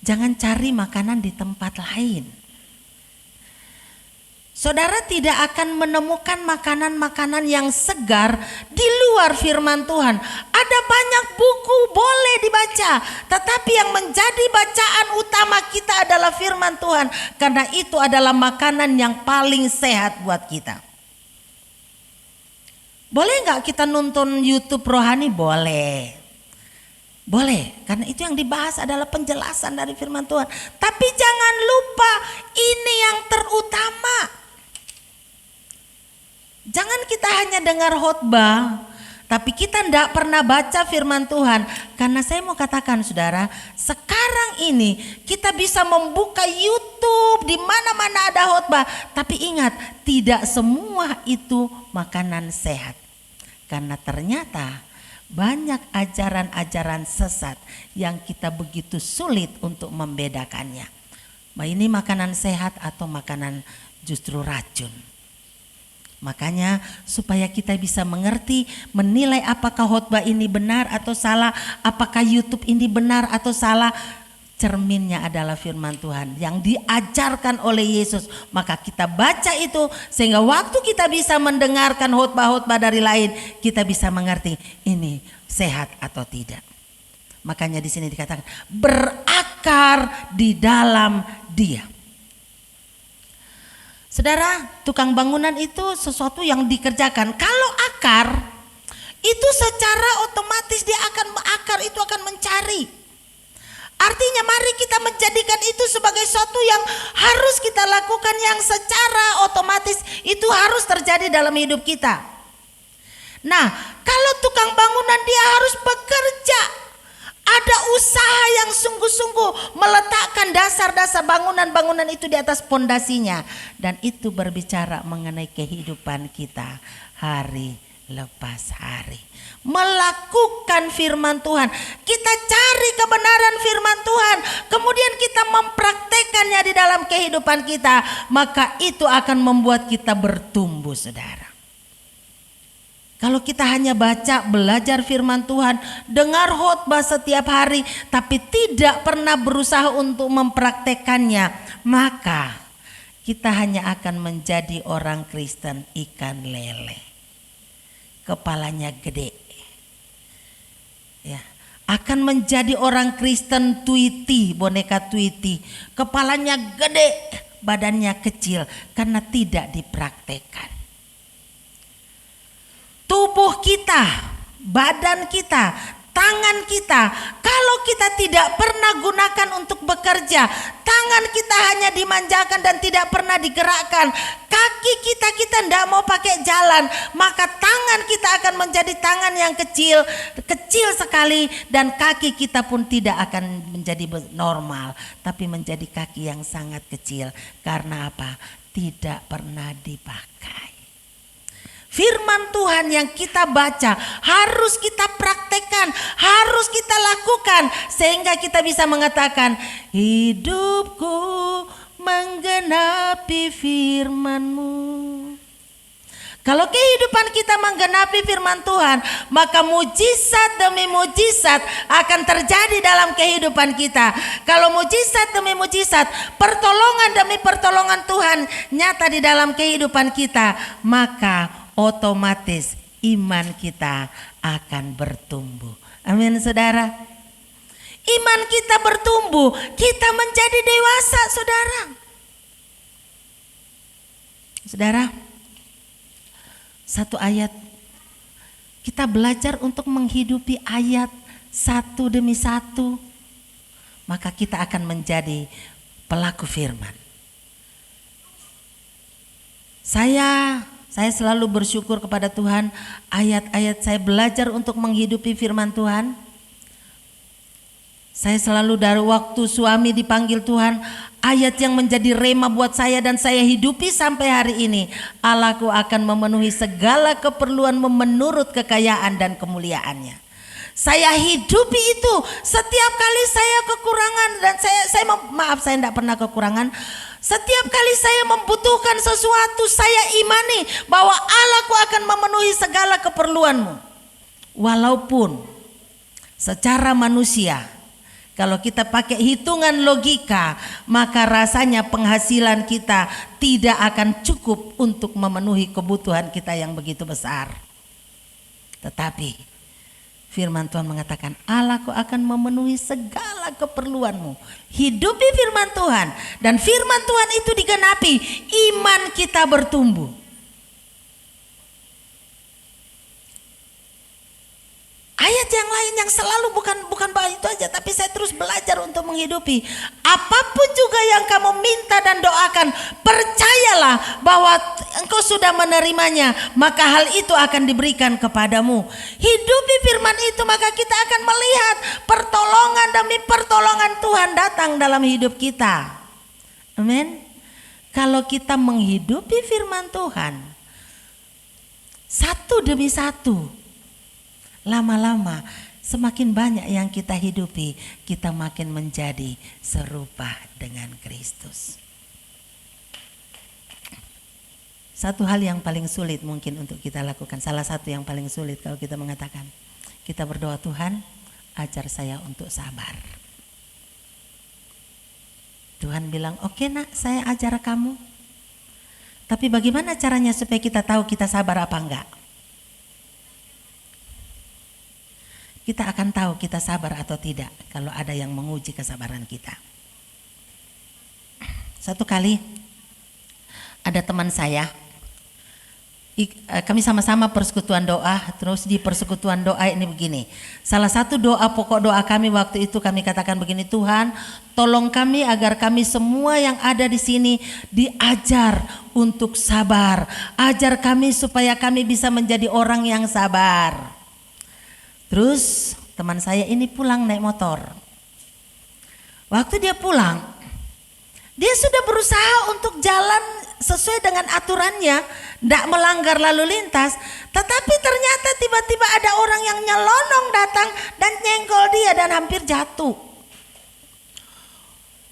Jangan cari makanan di tempat lain. Saudara tidak akan menemukan makanan-makanan yang segar di luar firman Tuhan. Ada banyak buku boleh dibaca, tetapi yang menjadi bacaan utama kita adalah firman Tuhan. Karena itu adalah makanan yang paling sehat buat kita. Boleh nggak kita nonton YouTube rohani? Boleh. Boleh, karena itu yang dibahas adalah penjelasan dari firman Tuhan. Tapi jangan lupa ini yang terutama. Jangan kita hanya dengar khotbah, tapi kita tidak pernah baca firman Tuhan. Karena saya mau katakan saudara, sekarang ini kita bisa membuka YouTube di mana-mana ada khotbah. Tapi ingat, tidak semua itu makanan sehat. Karena ternyata banyak ajaran-ajaran sesat yang kita begitu sulit untuk membedakannya. Ini makanan sehat atau makanan justru racun. Makanya supaya kita bisa mengerti, menilai apakah khotbah ini benar atau salah, apakah YouTube ini benar atau salah, cerminnya adalah firman Tuhan yang diajarkan oleh Yesus. Maka kita baca itu sehingga waktu kita bisa mendengarkan khotbah-khotbah dari lain, kita bisa mengerti ini sehat atau tidak. Makanya di sini dikatakan berakar di dalam Dia. Saudara, tukang bangunan itu sesuatu yang dikerjakan. Kalau akar itu secara otomatis dia akan akar itu akan mencari. Artinya mari kita menjadikan itu sebagai sesuatu yang harus kita lakukan, yang secara otomatis itu harus terjadi dalam hidup kita. Nah, kalau tukang bangunan dia harus bekerja. Ada usaha yang sungguh-sungguh meletakkan dasar-dasar bangunan-bangunan itu di atas pondasinya. Dan itu berbicara mengenai kehidupan kita hari lepas hari. Melakukan firman Tuhan. Kita cari kebenaran firman Tuhan. Kemudian kita mempraktekannya di dalam kehidupan kita. Maka itu akan membuat kita bertumbuh, saudara. Kalau kita hanya baca, belajar firman Tuhan, dengar khotbah setiap hari, tapi tidak pernah berusaha untuk mempraktekannya, maka kita hanya akan menjadi orang Kristen ikan lele. Kepalanya gede. Ya, akan menjadi orang Kristen Tweety, boneka Tweety. Kepalanya gede, badannya kecil karena tidak dipraktekkan. Tubuh kita badan kita, tangan kita, kalau kita tidak pernah gunakan untuk bekerja, tangan kita hanya dimanjakan dan tidak pernah digerakkan, kaki kita tidak mau pakai jalan, maka tangan kita akan menjadi tangan yang kecil, kecil sekali, dan kaki kita pun tidak akan menjadi normal, tapi menjadi kaki yang sangat kecil. Karena apa? Tidak pernah dipakai. Firman Tuhan yang kita baca harus kita praktekkan, harus kita lakukan, sehingga kita bisa mengatakan, hidupku menggenapi firman-Mu. Kalau kehidupan kita menggenapi firman Tuhan, maka mujizat demi mujizat akan terjadi dalam kehidupan kita. Kalau mujizat demi mujizat, pertolongan demi pertolongan Tuhan nyata di dalam kehidupan kita, maka otomatis iman kita akan bertumbuh. Amin, saudara. Iman kita bertumbuh, kita menjadi dewasa, saudara. Saudara, satu ayat, kita belajar untuk menghidupi ayat satu demi satu, maka kita akan menjadi pelaku firman. Saya selalu bersyukur kepada Tuhan, ayat-ayat saya belajar untuk menghidupi firman Tuhan. Saya selalu dari waktu suami dipanggil Tuhan, ayat yang menjadi rema buat saya dan saya hidupi sampai hari ini. Allahku akan memenuhi segala keperluanmu menurut kekayaan dan kemuliaannya. Saya hidupi itu setiap kali saya kekurangan, dan saya tidak pernah kekurangan. Setiap kali saya membutuhkan sesuatu, saya imani bahwa Allahku akan memenuhi segala keperluanmu. Walaupun secara manusia, kalau kita pakai hitungan logika, maka rasanya penghasilan kita tidak akan cukup untuk memenuhi kebutuhan kita yang begitu besar. Tetapi firman Tuhan mengatakan, Allahku akan memenuhi segala keperluanmu. Hidupi firman Tuhan, dan firman Tuhan itu digenapi, iman kita bertumbuh. Ayat yang lain yang selalu bukan bahwa itu aja, tapi saya terus belajar untuk menghidupi. Apapun juga yang kamu minta dan doakan, percayalah bahwa engkau sudah menerimanya, maka hal itu akan diberikan kepadamu. Hidupi firman itu, maka kita akan melihat pertolongan demi pertolongan Tuhan datang dalam hidup kita. Amin. Kalau kita menghidupi firman Tuhan satu demi satu, lama-lama semakin banyak yang kita hidupi, kita makin menjadi serupa dengan Kristus. Satu hal yang paling sulit mungkin untuk kita lakukan, salah satu yang paling sulit kalau kita mengatakan, kita berdoa, Tuhan ajar saya untuk sabar. Tuhan bilang, oke nak, saya ajar kamu. Tapi bagaimana caranya supaya kita tahu kita sabar apa enggak? Kita akan tahu kita sabar atau tidak kalau ada yang menguji kesabaran kita. Satu kali ada teman saya, kami sama-sama persekutuan doa. Terus di persekutuan doa ini begini, salah satu doa, pokok doa kami waktu itu kami katakan begini, Tuhan tolong kami agar kami semua yang ada di sini diajar untuk sabar. Ajar kami supaya kami bisa menjadi orang yang sabar. Terus teman saya ini pulang naik motor. Waktu dia pulang, dia sudah berusaha untuk jalan sesuai dengan aturannya, tidak melanggar lalu lintas. Tetapi ternyata tiba-tiba ada orang yang nyelonong datang dan nyenggol dia dan hampir jatuh.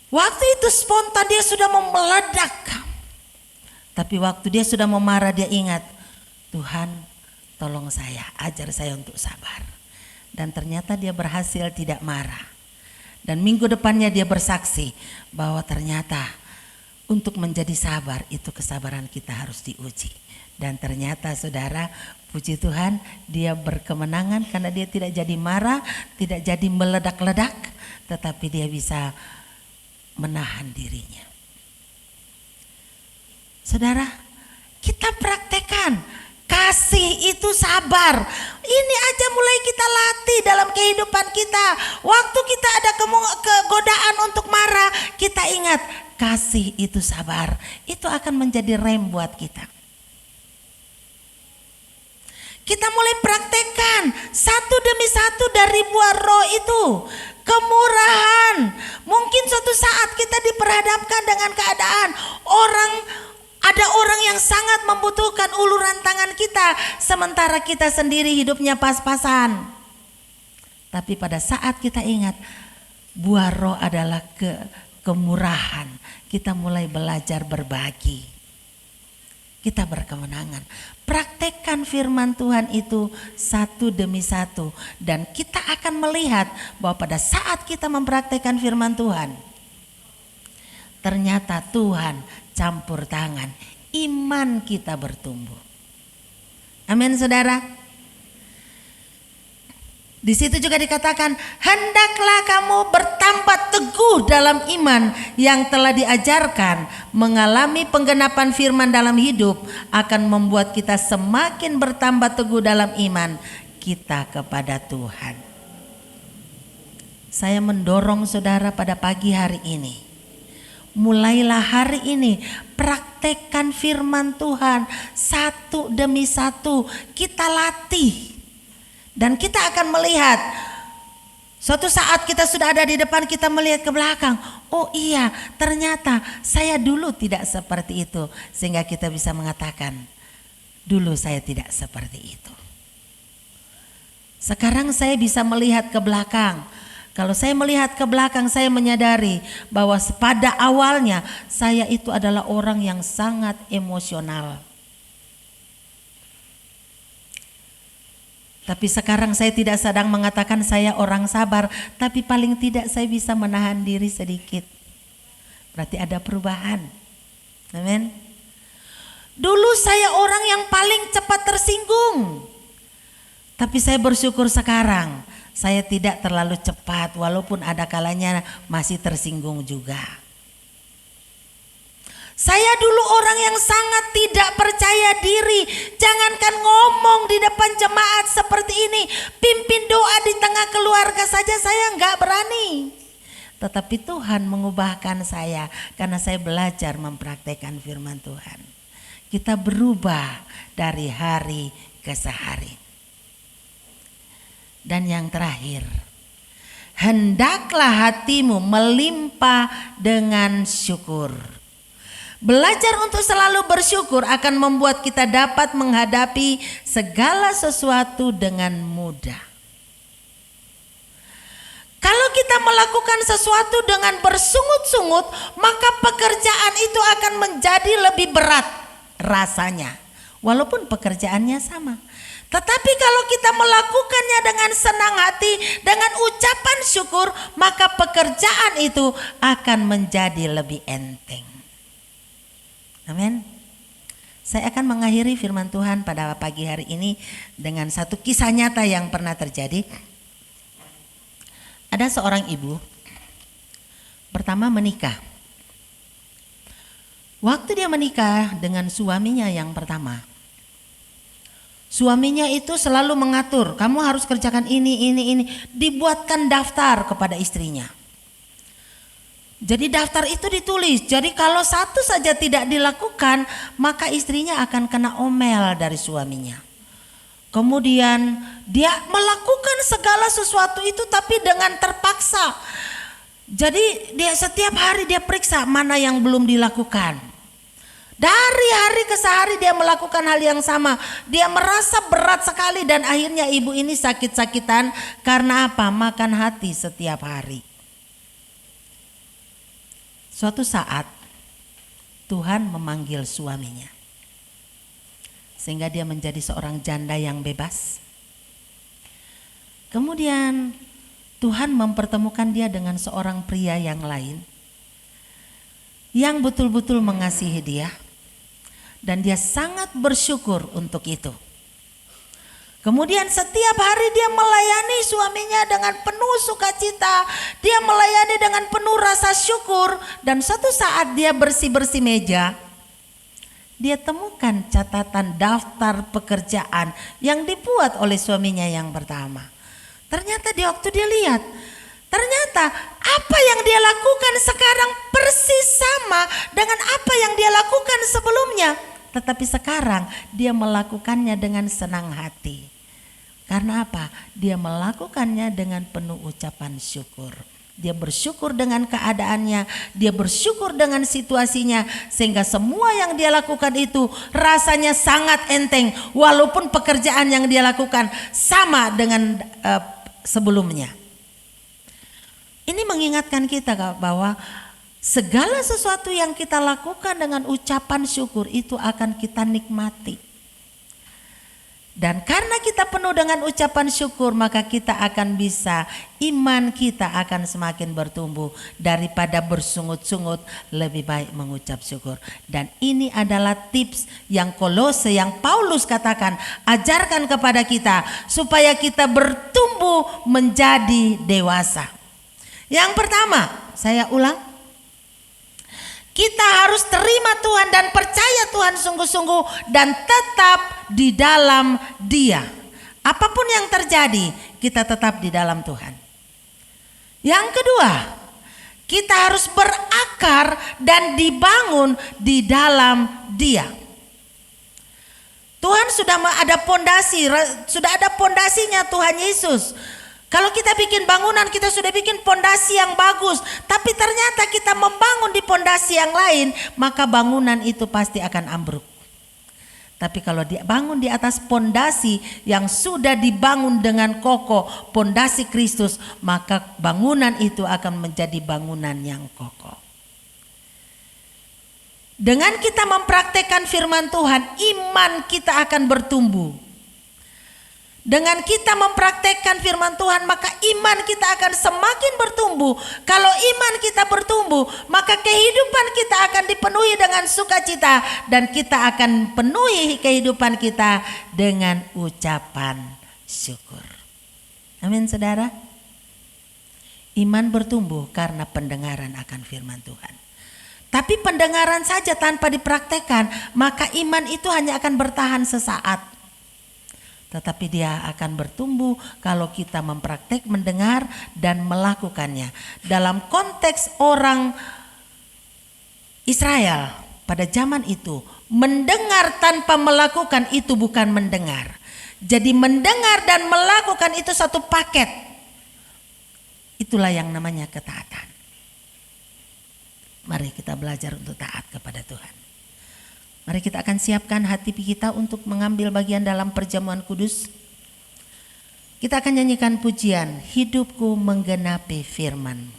Waktu itu spontan dia sudah mau meledak. Tapi waktu dia sudah mau marah, dia ingat, Tuhan tolong saya, ajar saya untuk sabar. Dan ternyata dia berhasil tidak marah. Dan minggu depannya dia bersaksi bahwa ternyata untuk menjadi sabar itu kesabaran kita harus diuji. Dan ternyata saudara, puji Tuhan, dia berkemenangan karena dia tidak jadi marah, tidak jadi meledak-ledak, tetapi dia bisa menahan dirinya. Saudara, kita praktekkan. Kasih itu sabar. Ini aja mulai kehidupan kita. Waktu kita ada kegodaan untuk marah, kita ingat kasih itu sabar. Itu akan menjadi rem buat kita. Kita mulai praktekkan satu demi satu dari buah roh itu. Kemurahan. Mungkin suatu saat kita diperhadapkan dengan keadaan ada orang yang sangat membutuhkan uluran tangan kita, sementara kita sendiri hidupnya pas-pasan. Tapi pada saat kita ingat buah roh adalah kemurahan, kita mulai belajar berbagi. Kita berkemenangan. Praktekkan firman Tuhan itu satu demi satu. Dan kita akan melihat bahwa pada saat kita mempraktekkan firman Tuhan, ternyata Tuhan campur tangan. Iman kita bertumbuh. Amin saudara. Di situ juga dikatakan, hendaklah kamu bertambah teguh dalam iman yang telah diajarkan. Mengalami penggenapan firman dalam hidup akan membuat kita semakin bertambah teguh dalam iman kita kepada Tuhan. Saya mendorong saudara pada pagi hari ini, mulailah hari ini praktekkan firman Tuhan satu demi satu, kita latih. Dan kita akan melihat suatu saat kita sudah ada di depan, kita melihat ke belakang. Oh iya, ternyata saya dulu tidak seperti itu. Sehingga kita bisa mengatakan, dulu saya tidak seperti itu. Sekarang saya bisa melihat ke belakang. Kalau saya melihat ke belakang, saya menyadari bahwa pada awalnya saya itu adalah orang yang sangat emosional. Tapi sekarang saya tidak sedang mengatakan saya orang sabar, tapi paling tidak saya bisa menahan diri sedikit. Berarti ada perubahan. Amin. Dulu saya orang yang paling cepat tersinggung. Tapi saya bersyukur sekarang saya tidak terlalu cepat, walaupun ada kalanya masih tersinggung juga. Saya dulu orang yang sangat tidak percaya diri. Jangankan ngomong di depan jemaat seperti ini, pimpin doa di tengah keluarga saja saya nggak berani. Tetapi Tuhan mengubahkan saya karena saya belajar mempraktekkan firman Tuhan. Kita berubah dari hari ke sehari. Dan yang terakhir, hendaklah hatimu melimpah dengan syukur. Belajar untuk selalu bersyukur akan membuat kita dapat menghadapi segala sesuatu dengan mudah. Kalau kita melakukan sesuatu dengan bersungut-sungut, maka pekerjaan itu akan menjadi lebih berat rasanya, walaupun pekerjaannya sama. Tetapi kalau kita melakukannya dengan senang hati, dengan ucapan syukur, maka pekerjaan itu akan menjadi lebih enteng. Amin. Saya akan mengakhiri firman Tuhan pada pagi hari ini dengan satu kisah nyata yang pernah terjadi. Ada seorang ibu pertama menikah. Waktu dia menikah dengan suaminya yang pertama, suaminya itu selalu mengatur, kamu harus kerjakan ini. Dibuatkan daftar kepada istrinya. Jadi daftar itu ditulis. Jadi kalau satu saja tidak dilakukan, maka istrinya akan kena omel dari suaminya. Kemudian dia melakukan segala sesuatu itu tapi dengan terpaksa. Jadi dia setiap hari dia periksa mana yang belum dilakukan. Dari hari ke sehari dia melakukan hal yang sama. Dia merasa berat sekali dan akhirnya ibu ini sakit-sakitan karena apa? Makan hati setiap hari. Suatu saat Tuhan memanggil suaminya sehingga dia menjadi seorang janda yang bebas. Kemudian Tuhan mempertemukan dia dengan seorang pria yang lain yang betul-betul mengasihi dia dan dia sangat bersyukur untuk itu. Kemudian setiap hari dia melayani suaminya dengan penuh sukacita. Dia melayani dengan penuh rasa syukur. Dan suatu saat dia bersih-bersih meja, dia temukan catatan daftar pekerjaan yang dibuat oleh suaminya yang pertama. Ternyata di waktu dia lihat, ternyata apa yang dia lakukan sekarang persis sama dengan apa yang dia lakukan sebelumnya. Tetapi sekarang dia melakukannya dengan senang hati. Karena apa? Dia melakukannya dengan penuh ucapan syukur. Dia bersyukur dengan keadaannya, dia bersyukur dengan situasinya, sehingga semua yang dia lakukan itu rasanya sangat enteng, walaupun pekerjaan yang dia lakukan sama dengan sebelumnya. Ini mengingatkan kita bahwa segala sesuatu yang kita lakukan dengan ucapan syukur itu akan kita nikmati. Dan karena kita penuh dengan ucapan syukur, maka kita akan bisa, iman kita akan semakin bertumbuh. Daripada bersungut-sungut, lebih baik mengucap syukur. Dan ini adalah tips yang Kolose, yang Paulus katakan, ajarkan kepada kita supaya kita bertumbuh menjadi dewasa. Yang pertama, saya ulang, kita harus terima Tuhan dan percaya Tuhan sungguh-sungguh dan tetap di dalam Dia. Apapun yang terjadi, kita tetap di dalam Tuhan. Yang kedua, kita harus berakar dan dibangun di dalam Dia. Tuhan sudah ada pondasi, sudah ada pondasinya Tuhan Yesus. Kalau kita bikin bangunan, kita sudah bikin pondasi yang bagus, tapi ternyata kita membangun di pondasi yang lain, maka bangunan itu pasti akan ambruk. Tapi kalau dibangun di atas pondasi yang sudah dibangun dengan kokoh, pondasi Kristus, maka bangunan itu akan menjadi bangunan yang kokoh. Dengan kita mempraktekkan firman Tuhan, iman kita akan bertumbuh. Dengan kita mempraktekkan firman Tuhan, maka iman kita akan semakin bertumbuh. Kalau iman kita bertumbuh, maka kehidupan kita akan dipenuhi dengan sukacita, dan kita akan penuhi kehidupan kita dengan ucapan syukur. Amin, saudara. Iman bertumbuh karena pendengaran akan firman Tuhan. Tapi pendengaran saja tanpa dipraktekkan, maka iman itu hanya akan bertahan sesaat. Tetapi dia akan bertumbuh kalau kita mendengar dan melakukannya. Dalam konteks orang Israel pada zaman itu, mendengar tanpa melakukan itu bukan mendengar. Jadi mendengar dan melakukan itu satu paket. Itulah yang namanya ketaatan. Mari kita belajar untuk taat kepada Tuhan. Mari kita akan siapkan hati kita untuk mengambil bagian dalam perjamuan kudus. Kita akan nyanyikan pujian, hidupku menggenapi firman-Mu.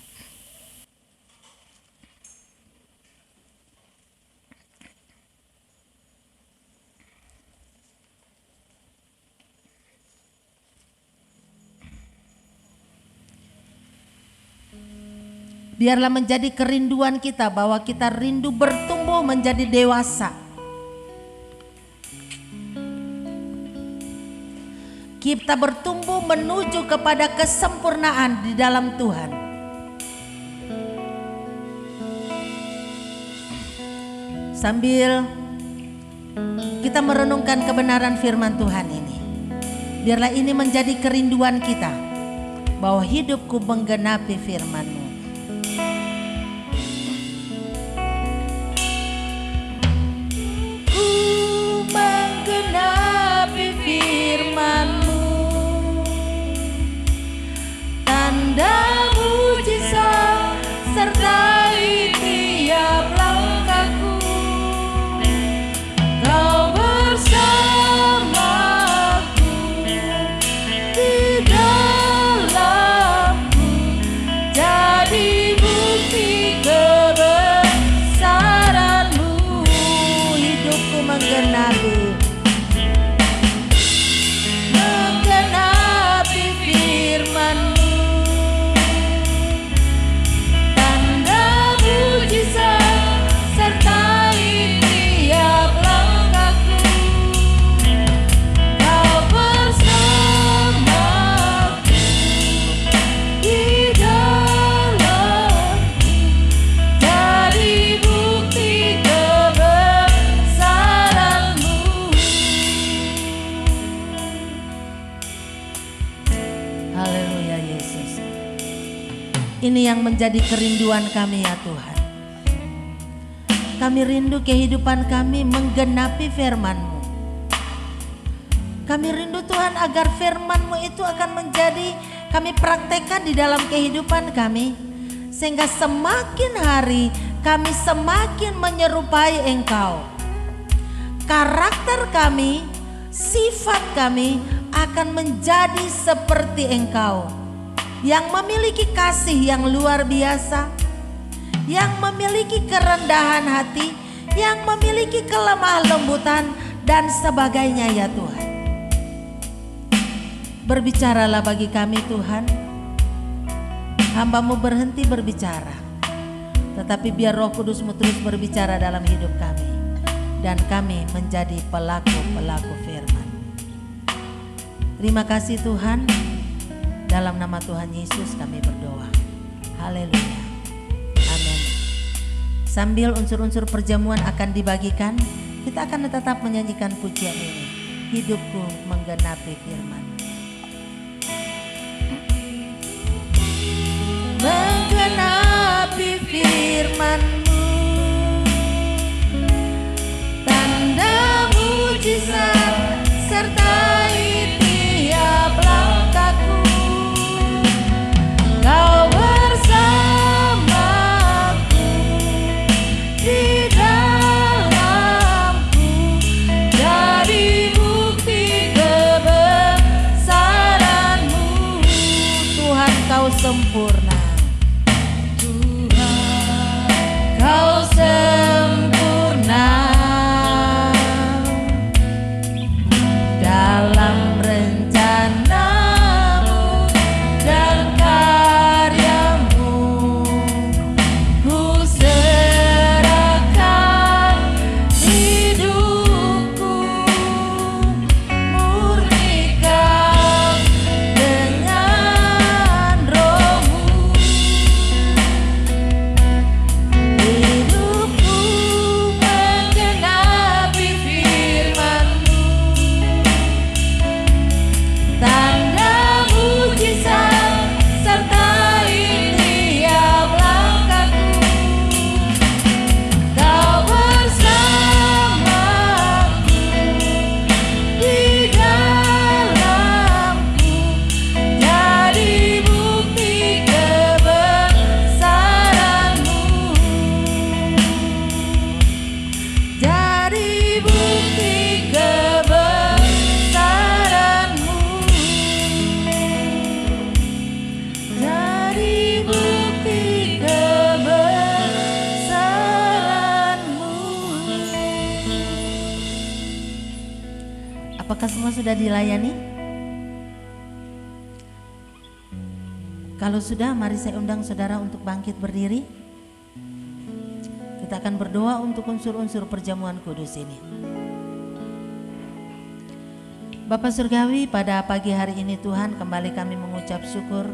Biarlah menjadi kerinduan kita bahwa kita rindu bertumbuh menjadi dewasa. Kita bertumbuh menuju kepada kesempurnaan di dalam Tuhan. Sambil kita merenungkan kebenaran firman Tuhan ini, biarlah ini menjadi kerinduan kita, bahwa hidupku menggenapi firman-Mu. Ku menggenapi firman-Mu, tanda mujizat sertai tiap langkahku. Kau bersamaku di dalamku, Haleluya Yesus. Ini yang menjadi kerinduan kami ya Tuhan. Kami rindu kehidupan kami menggenapi firman-Mu. Kami rindu Tuhan agar firman-Mu itu akan menjadi kami praktekkan di dalam kehidupan kami. Sehingga semakin hari kami semakin menyerupai Engkau. Karakter kami, sifat kami akan menjadi seperti Engkau. Yang memiliki kasih yang luar biasa, yang memiliki kerendahan hati, yang memiliki kelemah lembutan dan sebagainya ya Tuhan. Berbicaralah bagi kami Tuhan. Hamba-Mu berhenti berbicara, tetapi biar Roh Kudus-Mu terus berbicara dalam hidup kami. Dan kami menjadi pelaku-pelaku firman. Terima kasih Tuhan. Dalam nama Tuhan Yesus kami berdoa. Haleluya. Amin. Sambil unsur-unsur perjamuan akan dibagikan, kita akan tetap menyanyikan pujian ini. Hidupku menggenapi firman. Menggenapi firman-Mu, tanda mujizat sertai tiap langkahku. Kau bersamaku di dalamku, jadi bukti kebesaran-Mu. Tuhan Kau sempurna, Tuhan Kau sempurna dalam rencana-Mu dan karya-Mu. Ku serahkan hidupku, murnikan dengan Roh-Mu. Hidupku menggenapi firman-Mu, tanda mujizat sertai tiap langkahku. Kau bersamaku di dalamku, jadi bukti kebesaran-Mu. Jadi bukti kebesaran-Mu. Jadi bukti kebesaran-Mu. Apakah semua sudah dilayani? Kalau sudah, mari saya undang saudara untuk bangkit berdiri. Kita akan berdoa untuk unsur-unsur perjamuan kudus ini. Bapa Surgawi, pada pagi hari ini Tuhan, kembali kami mengucap syukur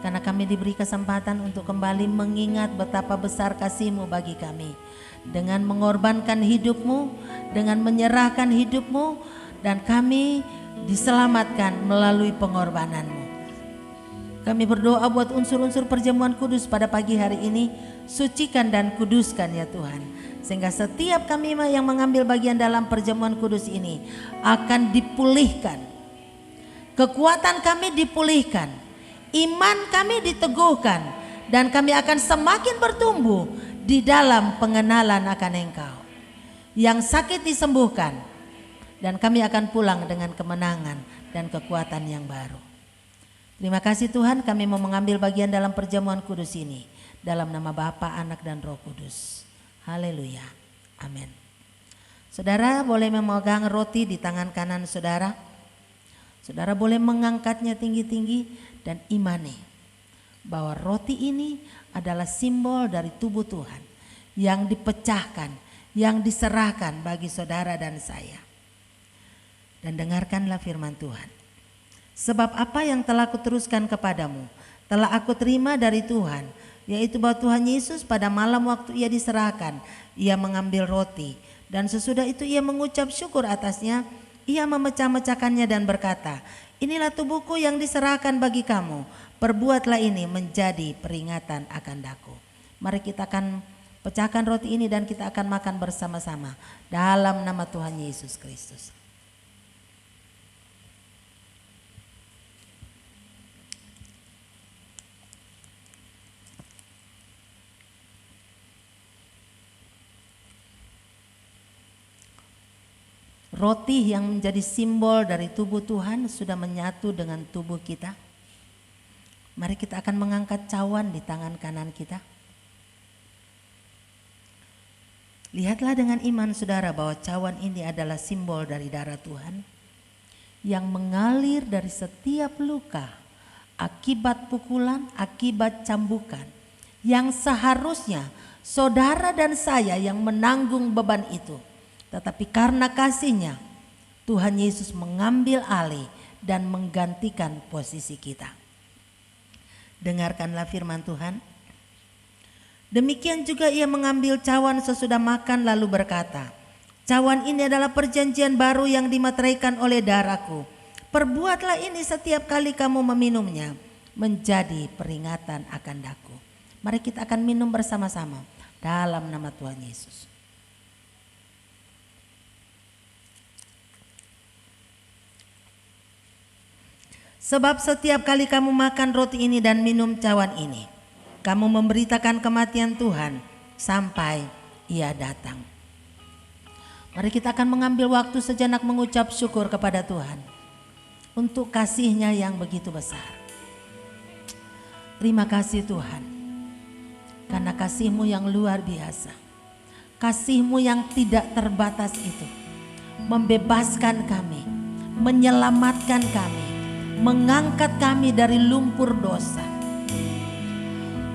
karena kami diberi kesempatan untuk kembali mengingat betapa besar kasih-Mu bagi kami. Dengan mengorbankan hidup-Mu, dengan menyerahkan hidup-Mu, dan kami diselamatkan melalui pengorbanan-Mu. Kami berdoa buat unsur-unsur perjamuan kudus pada pagi hari ini, sucikan dan kuduskan ya Tuhan. Sehingga setiap kami yang mengambil bagian dalam perjamuan kudus ini akan dipulihkan. Kekuatan kami dipulihkan, iman kami diteguhkan, dan kami akan semakin bertumbuh di dalam pengenalan akan Engkau. Yang sakit disembuhkan, dan kami akan pulang dengan kemenangan dan kekuatan yang baru. Terima kasih Tuhan, kami mau mengambil bagian dalam perjamuan kudus ini. Dalam nama Bapa, Anak, dan Roh Kudus. Haleluya. Amin. Saudara boleh memegang roti di tangan kanan saudara. Saudara boleh mengangkatnya tinggi-tinggi dan imani bahwa roti ini adalah simbol dari tubuh Tuhan yang dipecahkan, yang diserahkan bagi saudara dan saya. Dan dengarkanlah firman Tuhan. Sebab apa yang telah kuteruskan kepadamu telah aku terima dari Tuhan, yaitu bahwa Tuhan Yesus pada malam waktu ia diserahkan, ia mengambil roti, dan sesudah itu ia mengucap syukur atasnya, ia memecah-mecahkannya dan berkata, inilah tubuhku yang diserahkan bagi kamu. Perbuatlah ini menjadi peringatan akan daku. Mari kita akan pecahkan roti ini dan kita akan makan bersama-sama dalam nama Tuhan Yesus Kristus. Roti yang menjadi simbol dari tubuh Tuhan sudah menyatu dengan tubuh kita. Mari kita akan mengangkat cawan di tangan kanan kita. Lihatlah dengan iman saudara bahwa cawan ini adalah simbol dari darah Tuhan yang mengalir dari setiap luka akibat pukulan, akibat cambukan, yang seharusnya saudara dan saya yang menanggung beban itu. Tetapi karena kasih-Nya, Tuhan Yesus mengambil alih dan menggantikan posisi kita. Dengarkanlah firman Tuhan. Demikian juga ia mengambil cawan sesudah makan lalu berkata, cawan ini adalah perjanjian baru yang dimeteraikan oleh darahku. Perbuatlah ini setiap kali kamu meminumnya menjadi peringatan akan daku. Mari kita akan minum bersama-sama dalam nama Tuhan Yesus. Sebab setiap kali kamu makan roti ini dan minum cawan ini, kamu memberitakan kematian Tuhan sampai Ia datang. Mari kita akan mengambil waktu sejenak mengucap syukur kepada Tuhan untuk kasih-Nya yang begitu besar. Terima kasih Tuhan, karena kasih-Mu yang luar biasa, kasih-Mu yang tidak terbatas itu membebaskan kami, menyelamatkan kami, mengangkat kami dari lumpur dosa,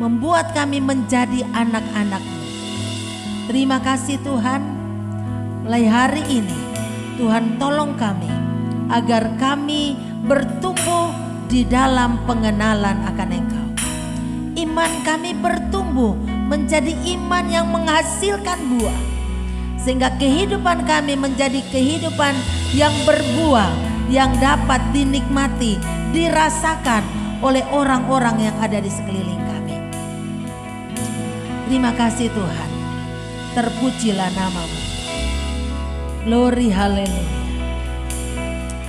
membuat kami menjadi anak-anak-Mu. Terima kasih Tuhan, mulai hari ini Tuhan tolong kami agar kami bertumbuh di dalam pengenalan akan Engkau. Iman kami bertumbuh menjadi iman yang menghasilkan buah, sehingga kehidupan kami menjadi kehidupan yang berbuah, yang dapat dinikmati, dirasakan oleh orang-orang yang ada di sekeliling kami. Terima kasih Tuhan, terpujilah nama-Mu. Glory haleluya.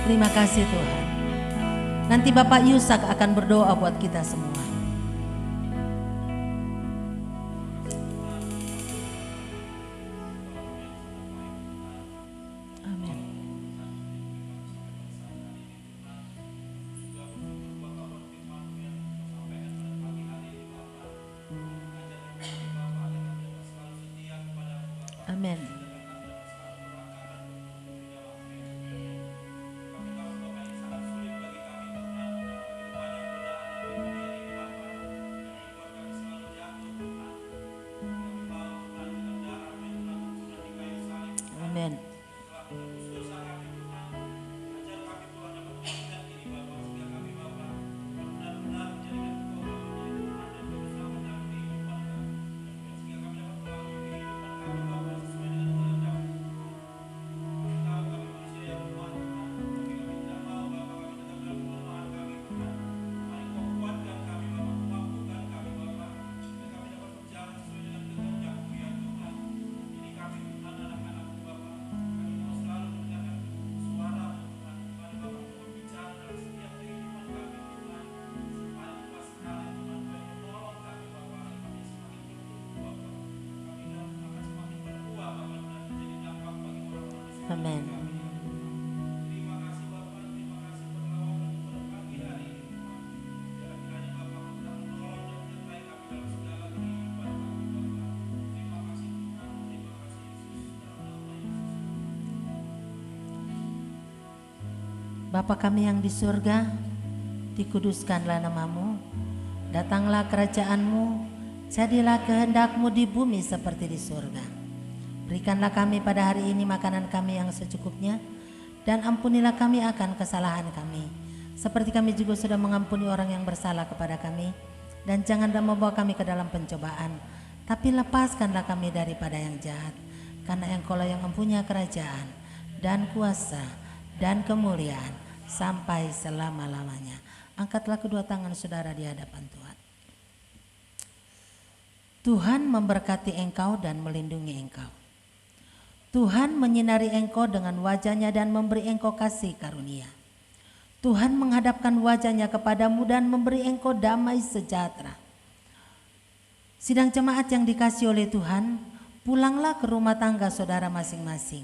Terima kasih Tuhan. Nanti Bapak Yusak akan berdoa buat kita semua. Amin. Amin. Amin. Bapa kami yang di surga, dikuduskanlah nama-Mu, datanglah kerajaan-Mu, jadilah kehendak-Mu di bumi seperti di surga. Berikanlah kami pada hari ini makanan kami yang secukupnya, dan ampunilah kami akan kesalahan kami, seperti kami juga sudah mengampuni orang yang bersalah kepada kami. Dan janganlah membawa kami ke dalam pencobaan, tapi lepaskanlah kami daripada yang jahat. Karena Engkau-lah yang mempunyai kerajaan dan kuasa dan kemuliaan sampai selama-lamanya. Angkatlah kedua tangan saudara di hadapan Tuhan. Tuhan memberkati engkau dan melindungi engkau. Tuhan menyinari engkau dengan wajahnya dan memberi engkau kasih karunia. Tuhan menghadapkan wajahnya kepadamu dan memberi engkau damai sejahtera. Sidang jemaat yang dikasihi oleh Tuhan, pulanglah ke rumah tangga saudara masing-masing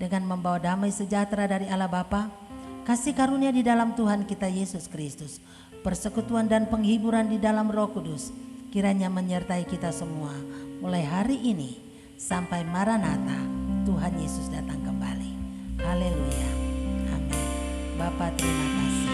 dengan membawa damai sejahtera dari Allah Bapa, kasih karunia di dalam Tuhan kita Yesus Kristus, persekutuan dan penghiburan di dalam Roh Kudus, kiranya menyertai kita semua mulai hari ini sampai Maranatha, Tuhan Yesus datang kembali. Haleluya. Amin. Bapa, terima kasih.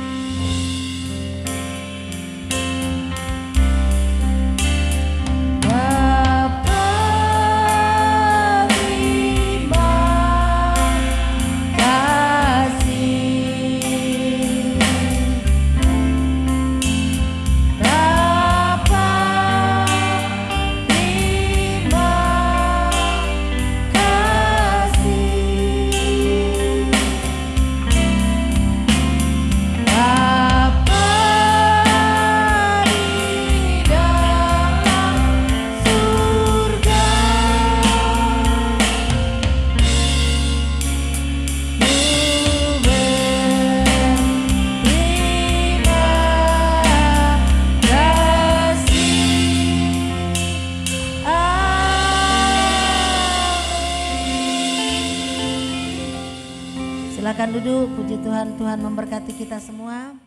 Silakan duduk, puji Tuhan, Tuhan memberkati kita semua.